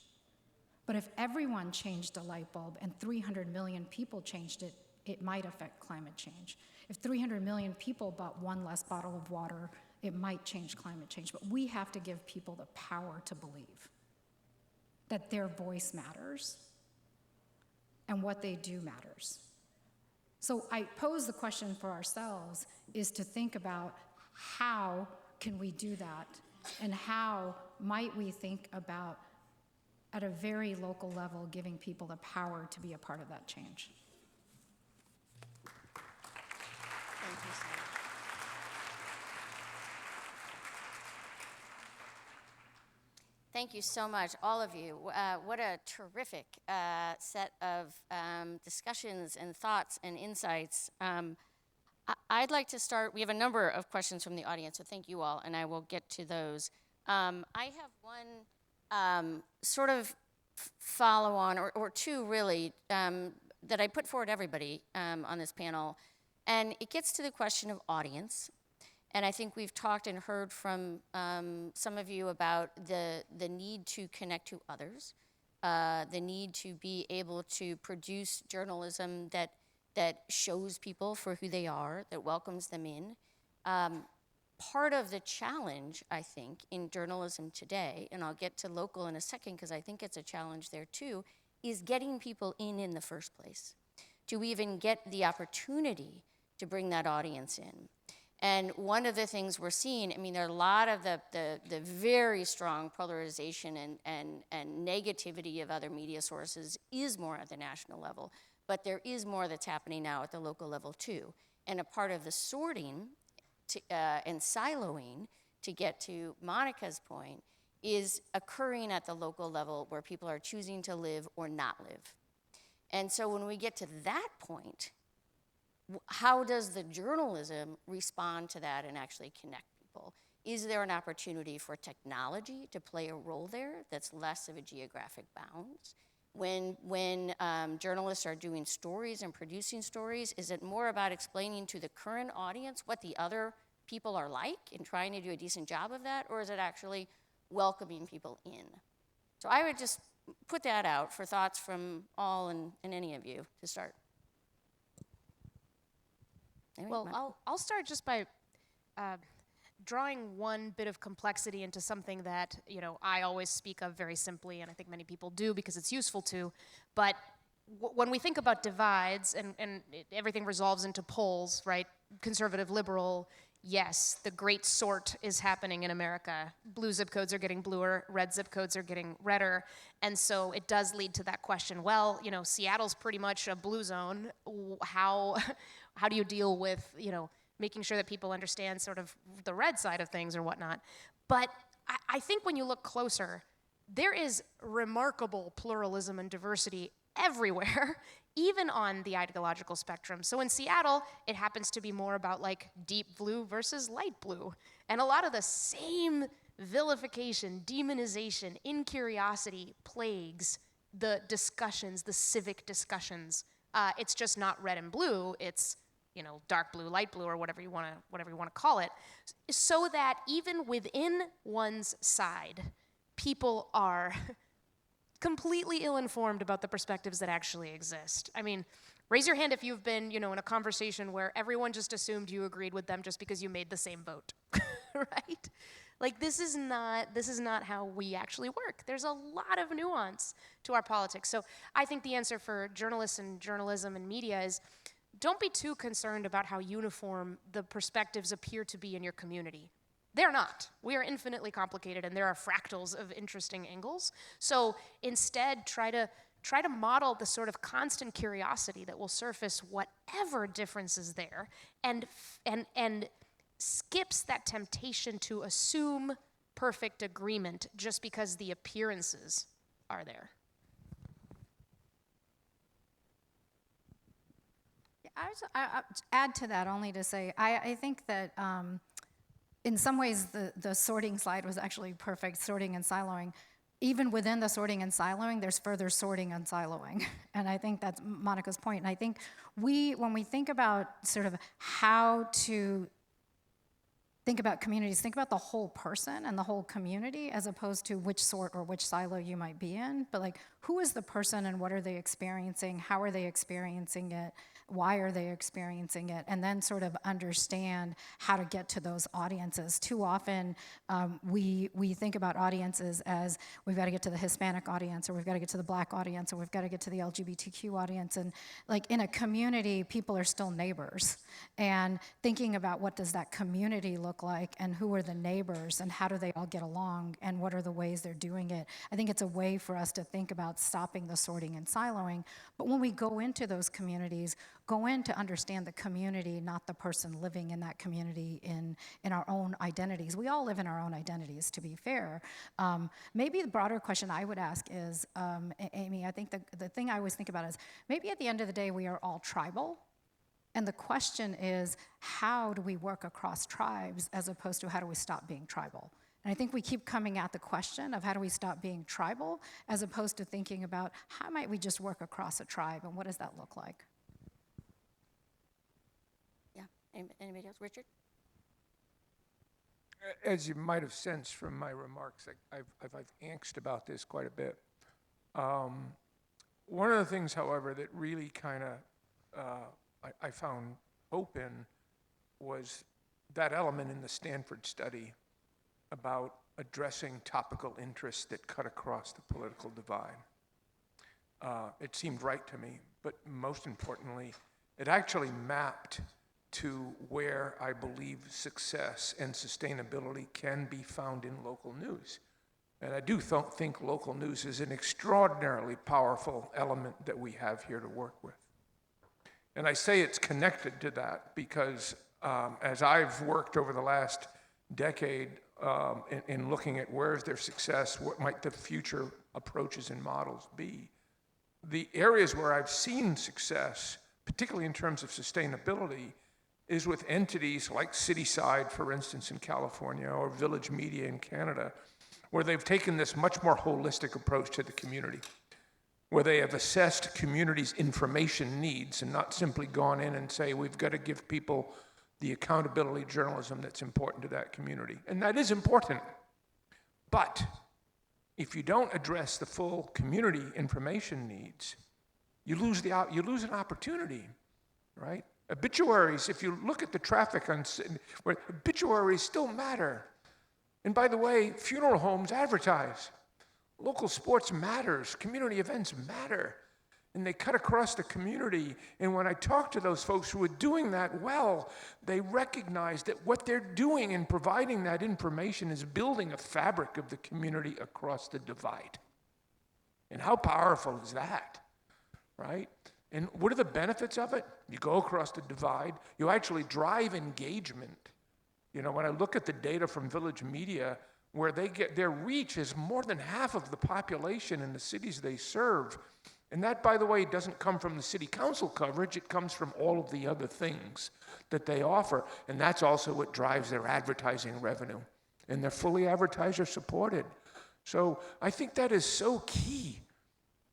But if everyone changed a light bulb and 300 million people changed it, it might affect climate change. If 300 million people bought one less bottle of water, it might change climate change. But we have to give people the power to believe that their voice matters and what they do matters. So I pose the question for ourselves is to think about how can we do that, and how might we think about, at a very local level, giving people the power to be a part of that change. Thank you so much. Thank you so much, all of you. What a terrific set of discussions and thoughts and insights. I'd like to start, we have a number of questions from the audience, so thank you all, and I will get to those. I have one sort of follow-on, or two really, that I put forward to everybody on this panel, and it gets to the question of audience. And I think we've talked and heard from some of you about the need to connect to others, the need to be able to produce journalism that shows people for who they are, that welcomes them in. Part of the challenge, I think, in journalism today, and I'll get to local in a second because I think it's a challenge there too, is getting people in the first place, to even get the opportunity to bring that audience in. And one of the things we're seeing, I mean, there are a lot of the very strong polarization and negativity of other media sources is more at the national level. But there is more that's happening now at the local level too. And a part of the sorting and siloing, to get to Monica's point, is occurring at the local level where people are choosing to live or not live. And so when we get to that point, how does the journalism respond to that and actually connect people? Is there an opportunity for technology to play a role there that's less of a geographic bounds? When journalists are doing stories and producing stories, is it more about explaining to the current audience what the other people are like and trying to do a decent job of that, or is it actually welcoming people in? So I would just put that out for thoughts from all and any of you to start. Well, I'll start just by drawing one bit of complexity into something that, you know, I always speak of very simply, and I think many people do because it's useful to. But when we think about divides, and everything resolves into poles, right? Conservative, liberal, yes, the great sort is happening in America. Blue zip codes are getting bluer, red zip codes are getting redder. And so it does lead to that question, well, you know, Seattle's pretty much a blue zone. How do you deal with, you know, making sure that people understand sort of the red side of things or whatnot? But I think when you look closer, there is remarkable pluralism and diversity everywhere, even on the ideological spectrum. So in Seattle, it happens to be more about like deep blue versus light blue. And a lot of the same vilification, demonization, incuriosity plagues the discussions, the civic discussions. It's just not red and blue, it's, you know, dark blue, light blue, or whatever you want to call it, so that even within one's side, people are completely ill-informed about the perspectives that actually exist. I mean, raise your hand if you've been, you know, in a conversation where everyone just assumed you agreed with them just because you made the same vote, right? Like, this is not how we actually work. There's a lot of nuance to our politics. So I think the answer for journalists and journalism and media is, don't be too concerned about how uniform the perspectives appear to be in your community. They're not. We are infinitely complicated, and there are fractals of interesting angles. So instead, try to model the sort of constant curiosity that will surface whatever difference is there, and skips that temptation to assume perfect agreement just because the appearances are there. I add to that only to say, I think that in some ways the sorting slide was actually perfect, sorting and siloing. Even within the sorting and siloing, there's further sorting and siloing. And I think that's Monica's point. And I think when we think about sort of how to think about communities, think about the whole person and the whole community as opposed to which sort or which silo you might be in. But like, who is the person and what are they experiencing? How are they experiencing it? Why are they experiencing it? And then sort of understand how to get to those audiences. Too often, we think about audiences as we've got to get to the Hispanic audience, or we've got to get to the Black audience, or we've got to get to the LGBTQ audience. And like in a community, people are still neighbors. And thinking about what does that community look like, and who are the neighbors, and how do they all get along, and what are the ways they're doing it. I think it's a way for us to think about stopping the sorting and siloing. But when we go into those communities, go in to understand the community, not the person living in that community in our own identities. We all live in our own identities, to be fair. Maybe the broader question I would ask is, Amy, I think the thing I always think about is, maybe at the end of the day, we are all tribal. And the question is, how do we work across tribes as opposed to how do we stop being tribal? And I think we keep coming at the question of how do we stop being tribal as opposed to thinking about how might we just work across a tribe, and what does that look like? Anybody else? Richard? As you might have sensed from my remarks, I've angst about this quite a bit. One of the things, however, that really kind of I found hope in was that element in the Stanford study about addressing topical interests that cut across the political divide. It seemed right to me, but most importantly, it actually mapped to where I believe success and sustainability can be found in local news. And I do think local news is an extraordinarily powerful element that we have here to work with. And I say it's connected to that because as I've worked over the last decade in looking at where is their success, what might the future approaches and models be, the areas where I've seen success, particularly in terms of sustainability, is with entities like Cityside, for instance, in California, or Village Media in Canada, where they've taken this much more holistic approach to the community, where they have assessed communities' information needs and not simply gone in and say, we've got to give people the accountability journalism that's important to that community. And that is important. But if you don't address the full community information needs, you lose an opportunity, right? Obituaries, if you look at the traffic on, where obituaries still matter. And by the way, funeral homes advertise. Local sports matters, community events matter. and they cut across the community. And when I talk to those folks who are doing that well, they recognize that what they're doing in providing that information is building a fabric of the community across the divide. And how powerful is that, right? And what are the benefits of it? You go across the divide, you actually drive engagement. You know, when I look at the data from Village Media, where they get their reach is more than half of the population in the cities they serve. And that, by the way, doesn't come from the city council coverage, it comes from all of the other things that they offer. And that's also what drives their advertising revenue. And they're fully advertiser supported. So I think that is so key.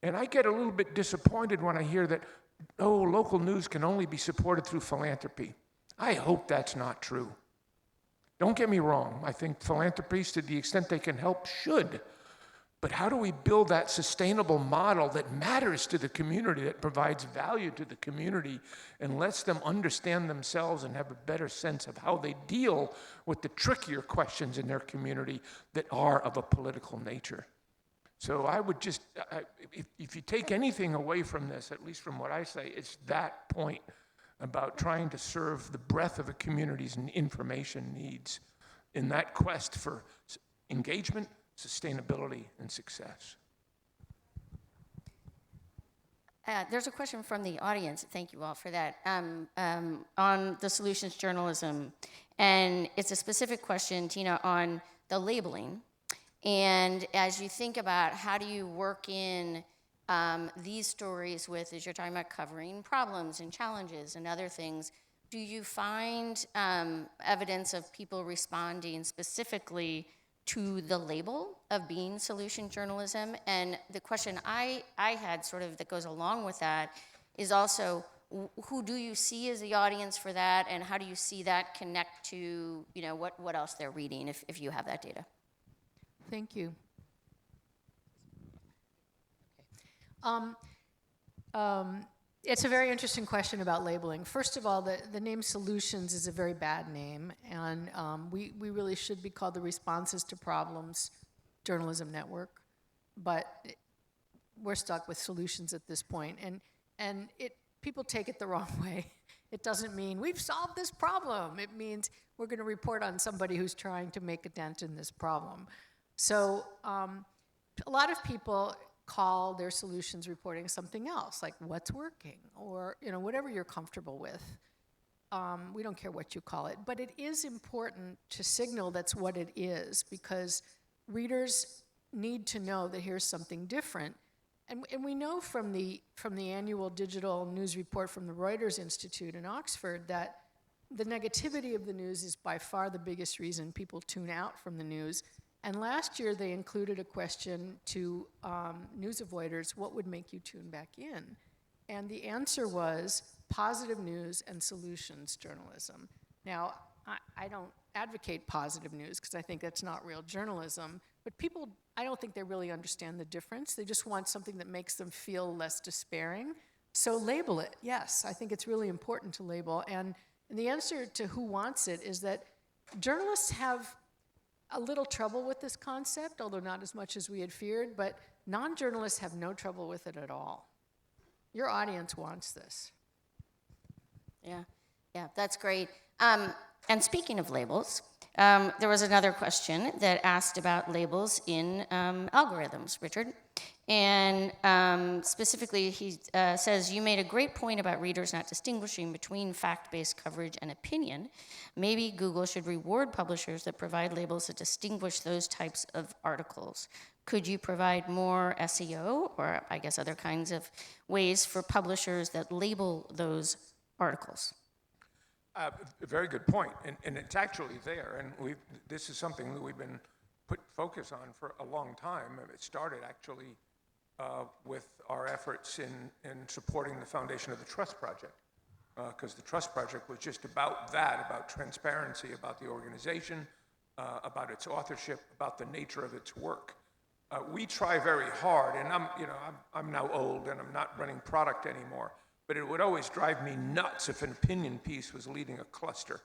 And I get a little bit disappointed when I hear that, oh, local news can only be supported through philanthropy. I hope that's not true. Don't get me wrong, I think philanthropies, to the extent they can help, should. But how do we build that sustainable model that matters to the community, that provides value to the community, and lets them understand themselves and have a better sense of how they deal with the trickier questions in their community that are of a political nature? So I would just, if you take anything away from this, at least from what I say, it's that point about trying to serve the breadth of a community's information needs in that quest for engagement, sustainability, and success. There's a question from the audience, thank you all for that, on the solutions journalism. And it's a specific question, Tina, on the labeling. And as you think about how do you work in these stories with, as you're talking about covering problems and challenges and other things, do you find evidence of people responding specifically to the label of being solution journalism? And the question I had sort of that goes along with that is also, who do you see as the audience for that, and how do you see that connect to, you know, what else they're reading, if you have that data? Thank you. It's a very interesting question about labeling. First of all, the name Solutions is a very bad name, and we really should be called the Responses to Problems Journalism Network, but we're stuck with Solutions at this point, and people take it the wrong way. It doesn't mean we've solved this problem. It means we're going to report on somebody who's trying to make a dent in this problem. So a lot of people call their solutions reporting something else, like what's working, or whatever you're comfortable with. We don't care what you call it, but it is important to signal that's what it is, because readers need to know that here's something different. And we know from the annual digital news report from the Reuters Institute in Oxford that the negativity of the news is by far the biggest reason people tune out from the news. And last year, they included a question to news avoiders, what would make you tune back in? And the answer was positive news and solutions journalism. Now, I don't advocate positive news because I think that's not real journalism, but people, I don't think they really understand the difference. They just want something that makes them feel less despairing. So label it, yes. I think it's really important to label. And the answer to who wants it is that journalists have a little trouble with this concept, although not as much as we had feared, but non-journalists have no trouble with it at all. Your audience wants this. Yeah, that's great. And speaking of labels, there was another question that asked about labels in algorithms, Richard. And specifically, he says, you made a great point about readers not distinguishing between fact-based coverage and opinion. Maybe Google should reward publishers that provide labels that distinguish those types of articles. Could you provide more SEO, or I guess other kinds of ways for publishers that label those articles? A very good point, and it's actually there, and this is something that we've been put focus on for a long time. It started actually with our efforts in supporting the foundation of the Trust Project, because the Trust Project was just about that, about transparency, about the organization, about its authorship, about the nature of its work. We try very hard, and I'm now old and I'm not running product anymore, but it would always drive me nuts if an opinion piece was leading a cluster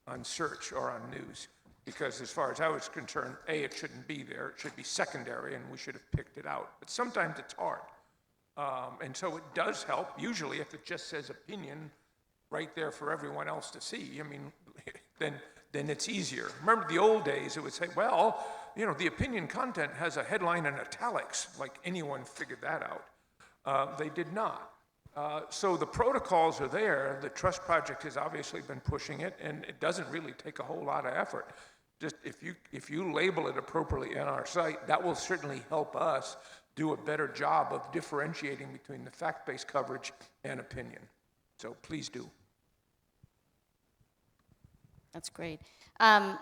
on search or on news, because as far as I was concerned, A, it shouldn't be there, it should be secondary, and we should have picked it out. But sometimes it's hard. And so it does help, usually if it just says opinion right there for everyone else to see. I mean, then it's easier. Remember the old days, it would say, well, you know, the opinion content has a headline in italics, like anyone figured that out. They did not. So the protocols are there. The Trust Project has obviously been pushing it, and it doesn't really take a whole lot of effort. Just if you label it appropriately on our site, that will certainly help us do a better job of differentiating between the fact-based coverage and opinion. So please do. That's great. And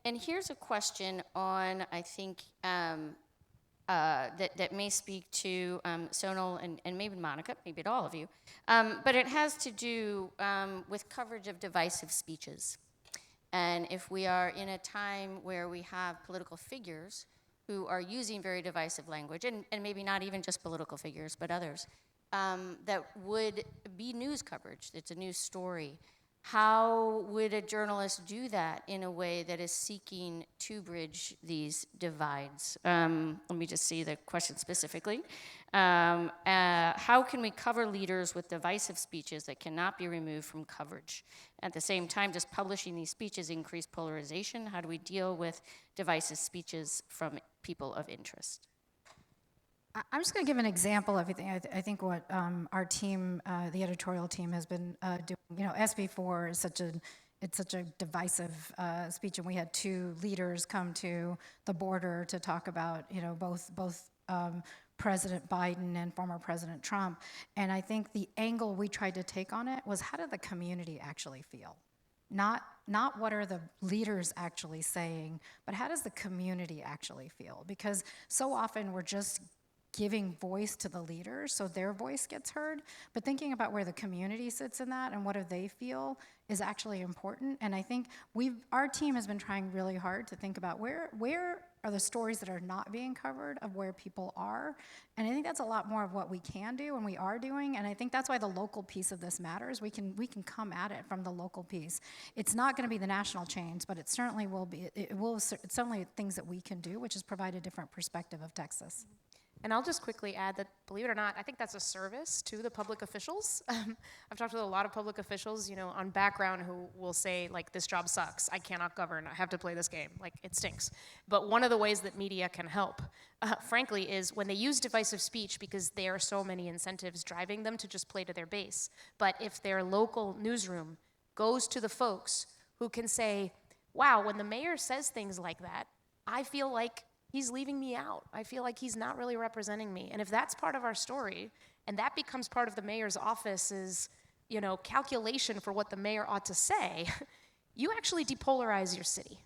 here's a question on, I think, that may speak to Sonal and maybe Monica, maybe to all of you. But it has to do with coverage of divisive speeches. And if we are in a time where we have political figures who are using very divisive language, and maybe not even just political figures, but others, that would be news coverage, it's a news story, how would a journalist do that in a way that is seeking to bridge these divides? Let me just see the question specifically. How can we cover leaders with divisive speeches that cannot be removed from coverage? At the same time, does publishing these speeches increase polarization? How do we deal with divisive speeches from people of interest? I'm just going to give an example of everything. I think what our team, the editorial team, has been doing. You know, SB4 is such a divisive speech, and we had two leaders come to the border to talk about, you know, both President Biden and former President Trump. And I think the angle we tried to take on it was, how did the community actually feel? Not what are the leaders actually saying, but how does the community actually feel? Because so often we're just giving voice to the leaders so their voice gets heard, but thinking about where the community sits in that and what do they feel is actually important. And I think our team has been trying really hard to think about where are the stories that are not being covered of where people are. And I think that's a lot more of what we can do and we are doing. And I think that's why the local piece of this matters. We can come at it from the local piece. It's not going to be the national change, but it certainly will be. It's certainly things that we can do, which is provide a different perspective of Texas. And I'll just quickly add that, believe it or not, I think that's a service to the public officials. I've talked to a lot of public officials, you know, on background who will say, like, this job sucks, I cannot govern, I have to play this game, like, it stinks. But one of the ways that media can help, frankly, is when they use divisive speech, because there are so many incentives driving them to just play to their base. But if their local newsroom goes to the folks who can say, wow, when the mayor says things like that, I feel like he's leaving me out. I feel like he's not really representing me. And if that's part of our story, and that becomes part of the mayor's office's, you know, calculation for what the mayor ought to say, you actually depolarize your city.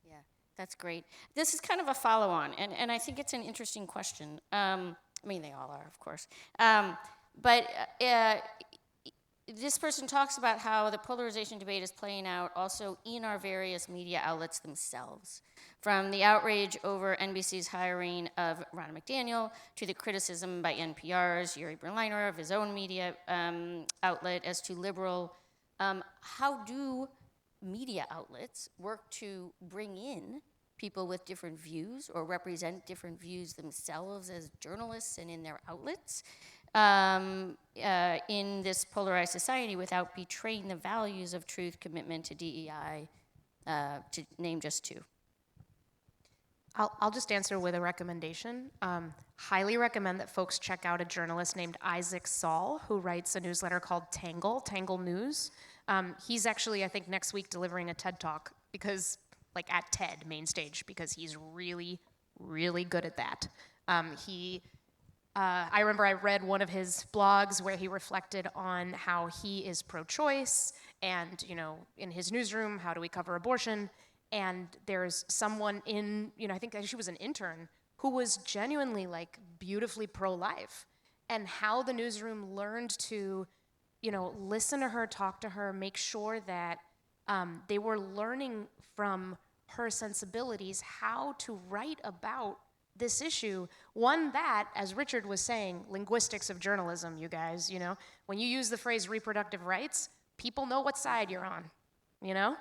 Yeah, that's great. This is kind of a follow-on, and I think it's an interesting question. I mean, they all are, of course. But this person talks about how the polarization debate is playing out also in our various media outlets themselves. From the outrage over NBC's hiring of Ronna McDaniel to the criticism by NPR's Yuri Berliner of his own media outlet as too liberal. How do media outlets work to bring in people with different views or represent different views themselves as journalists and in their outlets in this polarized society without betraying the values of truth, commitment to DEI, to name just two? I'll just answer with a recommendation. Highly recommend that folks check out a journalist named Isaac Saul, who writes a newsletter called Tangle News. He's actually, I think, next week delivering a TED Talk, because, like, at TED main stage, because he's really, really good at that. I remember I read one of his blogs where he reflected on how he is pro-choice, and, you know, in his newsroom, how do we cover abortion? And there's someone in, you know, I think she was an intern, who was genuinely, like, beautifully pro-life. And how the newsroom learned to, you know, listen to her, talk to her, make sure that they were learning from her sensibilities how to write about this issue. One that, as Richard was saying, linguistics of journalism, you guys, you know, when you use the phrase reproductive rights, people know what side you're on, you know?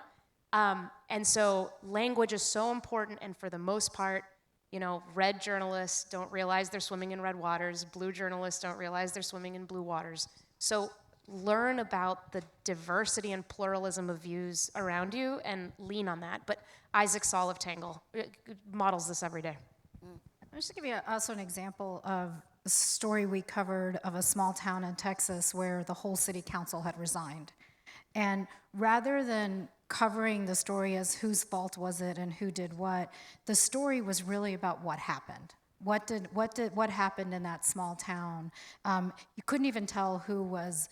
And so language is so important, and for the most part, You know, red journalists don't realize they're swimming in red waters. Blue journalists don't realize they're swimming in blue waters. So learn about the diversity and pluralism of views around you and lean on that. But Isaac Saul of Tangle models this every day. I'll just give you also an example of a story we covered of a small town in Texas where the whole city council had resigned. And rather than covering the story as whose fault was it and who did what, the story was really about what happened. What happened in that small town? You couldn't even tell who was,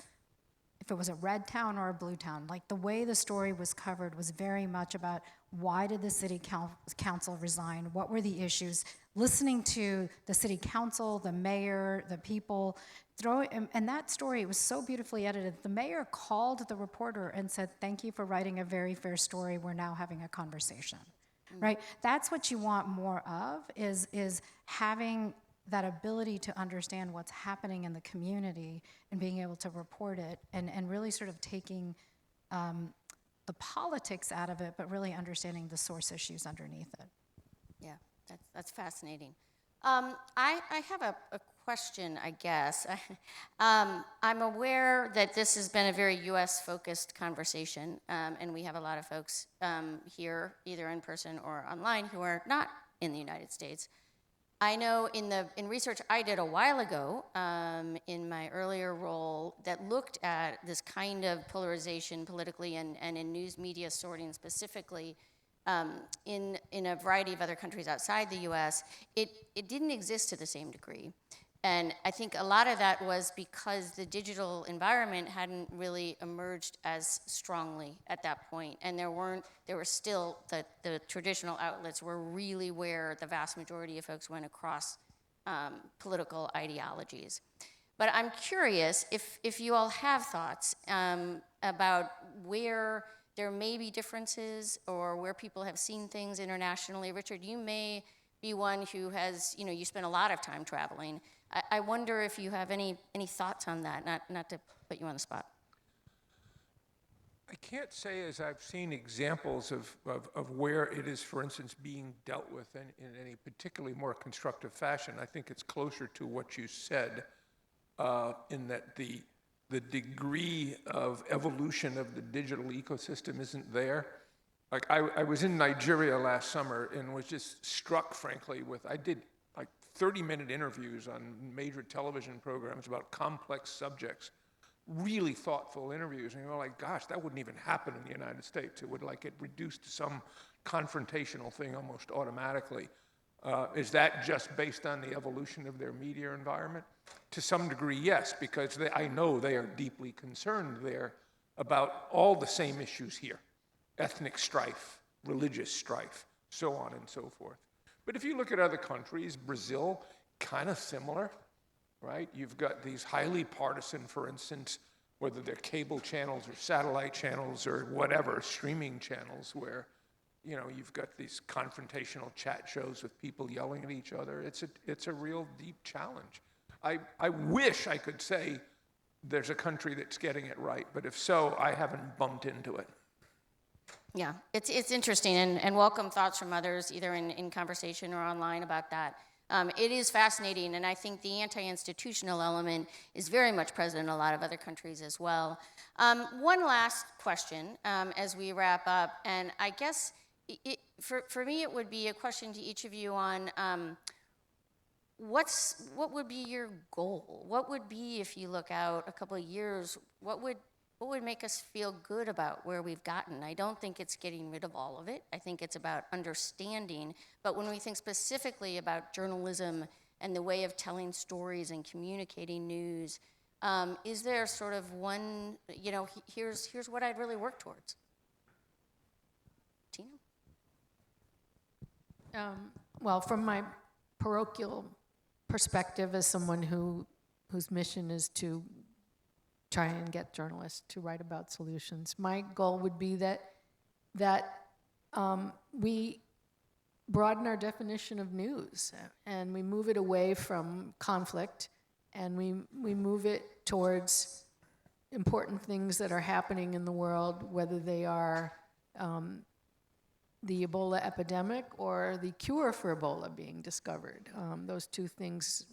if it was a red town or a blue town. Like the way the story was covered was very much about why did the city council resign? What were the issues? Listening to the city council, the mayor, the people, and that story was so beautifully edited. The mayor called the reporter and said, "Thank you for writing a very fair story. We're now having a conversation." Right? That's what you want more of, is having that ability to understand what's happening in the community and being able to report it and really sort of taking the politics out of it, but really understanding the source issues underneath it. Yeah, that's fascinating. I have a question, I guess. I'm aware that this has been a very U.S.-focused conversation, and we have a lot of folks here, either in person or online, who are not in the United States. I know in research I did a while ago, in my earlier role, that looked at this kind of polarization politically and in news media sorting specifically, in a variety of other countries outside the US, it didn't exist to the same degree. And I think a lot of that was because the digital environment hadn't really emerged as strongly at that point. And there were still, the traditional outlets were really where the vast majority of folks went across political ideologies. But I'm curious if you all have thoughts about where there may be differences or where people have seen things internationally. Richard, you may be one who has, you spend a lot of time traveling. I wonder if you have any thoughts on that, not to put you on the spot. I can't say as I've seen examples of where it is, for instance, being dealt with in any particularly more constructive fashion. I think it's closer to what you said, in that the degree of evolution of the digital ecosystem isn't there. Like I was in Nigeria last summer and was just struck, frankly, I did like 30-minute interviews on major television programs about complex subjects, really thoughtful interviews, and you're like, gosh, that wouldn't even happen in the United States. It would get reduced to some confrontational thing almost automatically. Is that just based on the evolution of their media environment? To some degree, yes, because I know they are deeply concerned there about all the same issues here: ethnic strife, religious strife, so on and so forth. But if you look at other countries, Brazil, kind of similar, right? You've got these highly partisan, for instance, whether they're cable channels or satellite channels or whatever, streaming channels, where you've got these confrontational chat shows with people yelling at each other. It's a real deep challenge. I wish I could say there's a country that's getting it right, but if so, I haven't bumped into it. Yeah, it's interesting, and welcome thoughts from others, either in conversation or online about that. It is fascinating, and I think the anti-institutional element is very much present in a lot of other countries as well. One last question as we wrap up, and I guess for me it would be a question to each of you on what would be your goal? What would be, if you look out a couple of years, what would make us feel good about where we've gotten? I don't think it's getting rid of all of it. I think it's about understanding. But when we think specifically about journalism and the way of telling stories and communicating news, is there sort of one, here's what I'd really work towards? Tina? Well, from my parochial perspective as someone whose mission is to try and get journalists to write about solutions, my goal would be that we broaden our definition of news and we move it away from conflict and we move it towards important things that are happening in the world, whether they are the Ebola epidemic or the cure for Ebola being discovered. Those two things,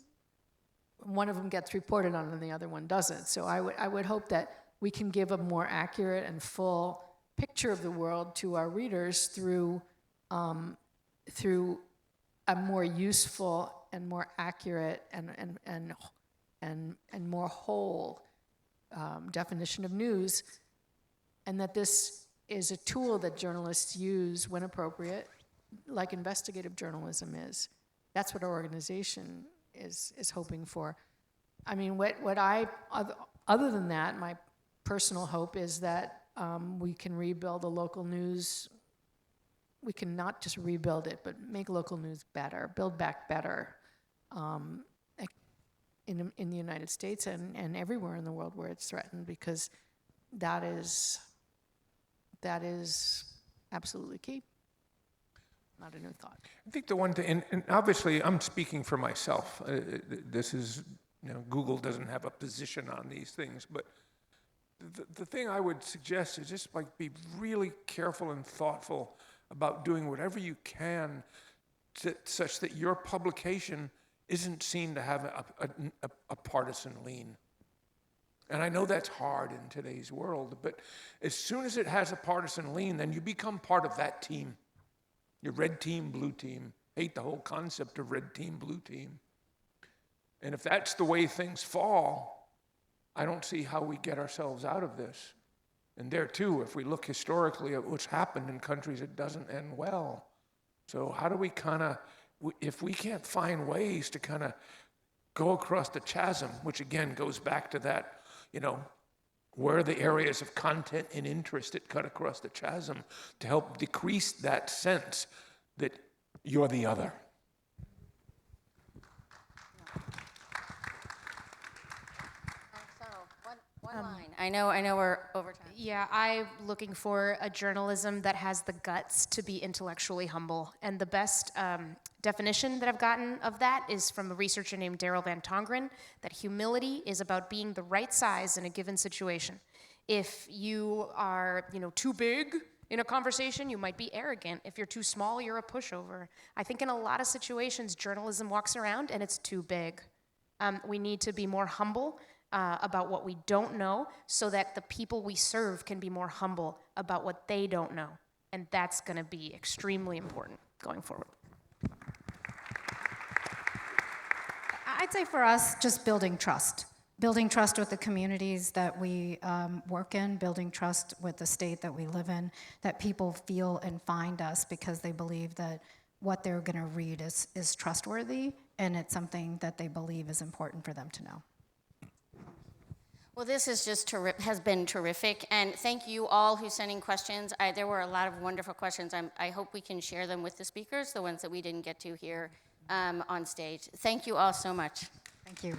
one of them gets reported on and the other one doesn't. So I would hope that we can give a more accurate and full picture of the world to our readers through a more useful and more accurate and more whole definition of news, and that this is a tool that journalists use when appropriate, like investigative journalism is. That's what our organization is hoping for. I mean, other than that, my personal hope is that we can rebuild the local news. We can not just rebuild it, but make local news better, build back better in the United States and everywhere in the world where it's threatened, because that is absolutely key. Not a new thought. I think the one thing, and obviously I'm speaking for myself. This is, Google doesn't have a position on these things, but the thing I would suggest is just be really careful and thoughtful about doing whatever you can such that your publication isn't seen to have a partisan lean. And I know that's hard in today's world, but as soon as it has a partisan lean, then you become part of that team. Your red team, blue team. Hate the whole concept of red team, blue team. And if that's the way things fall, I don't see how we get ourselves out of this. And there too, if we look historically at what's happened in countries, it doesn't end well. So how do we if we can't find ways to go across the chasm, which again goes back to that, where are the areas of content and interest that cut across the chasm to help decrease that sense that you're the other. One line. I know we're over time. Yeah, I'm looking for a journalism that has the guts to be intellectually humble. And the best definition that I've gotten of that is from a researcher named Daryl Van Tongeren, that humility is about being the right size in a given situation. If you are, too big in a conversation, you might be arrogant. If you're too small, you're a pushover. I think in a lot of situations, journalism walks around and it's too big. We need to be more humble about what we don't know, so that the people we serve can be more humble about what they don't know. And that's going to be extremely important going forward. I'd say for us, just building trust. Building trust with the communities that we work in, building trust with the state that we live in, that people feel and find us because they believe that what they're going to read is trustworthy, and it's something that they believe is important for them to know. Well, this is has been terrific, and thank you all who sent in questions. There were a lot of wonderful questions. I hope we can share them with the speakers, the ones that we didn't get to here on stage. Thank you all so much. Thank you.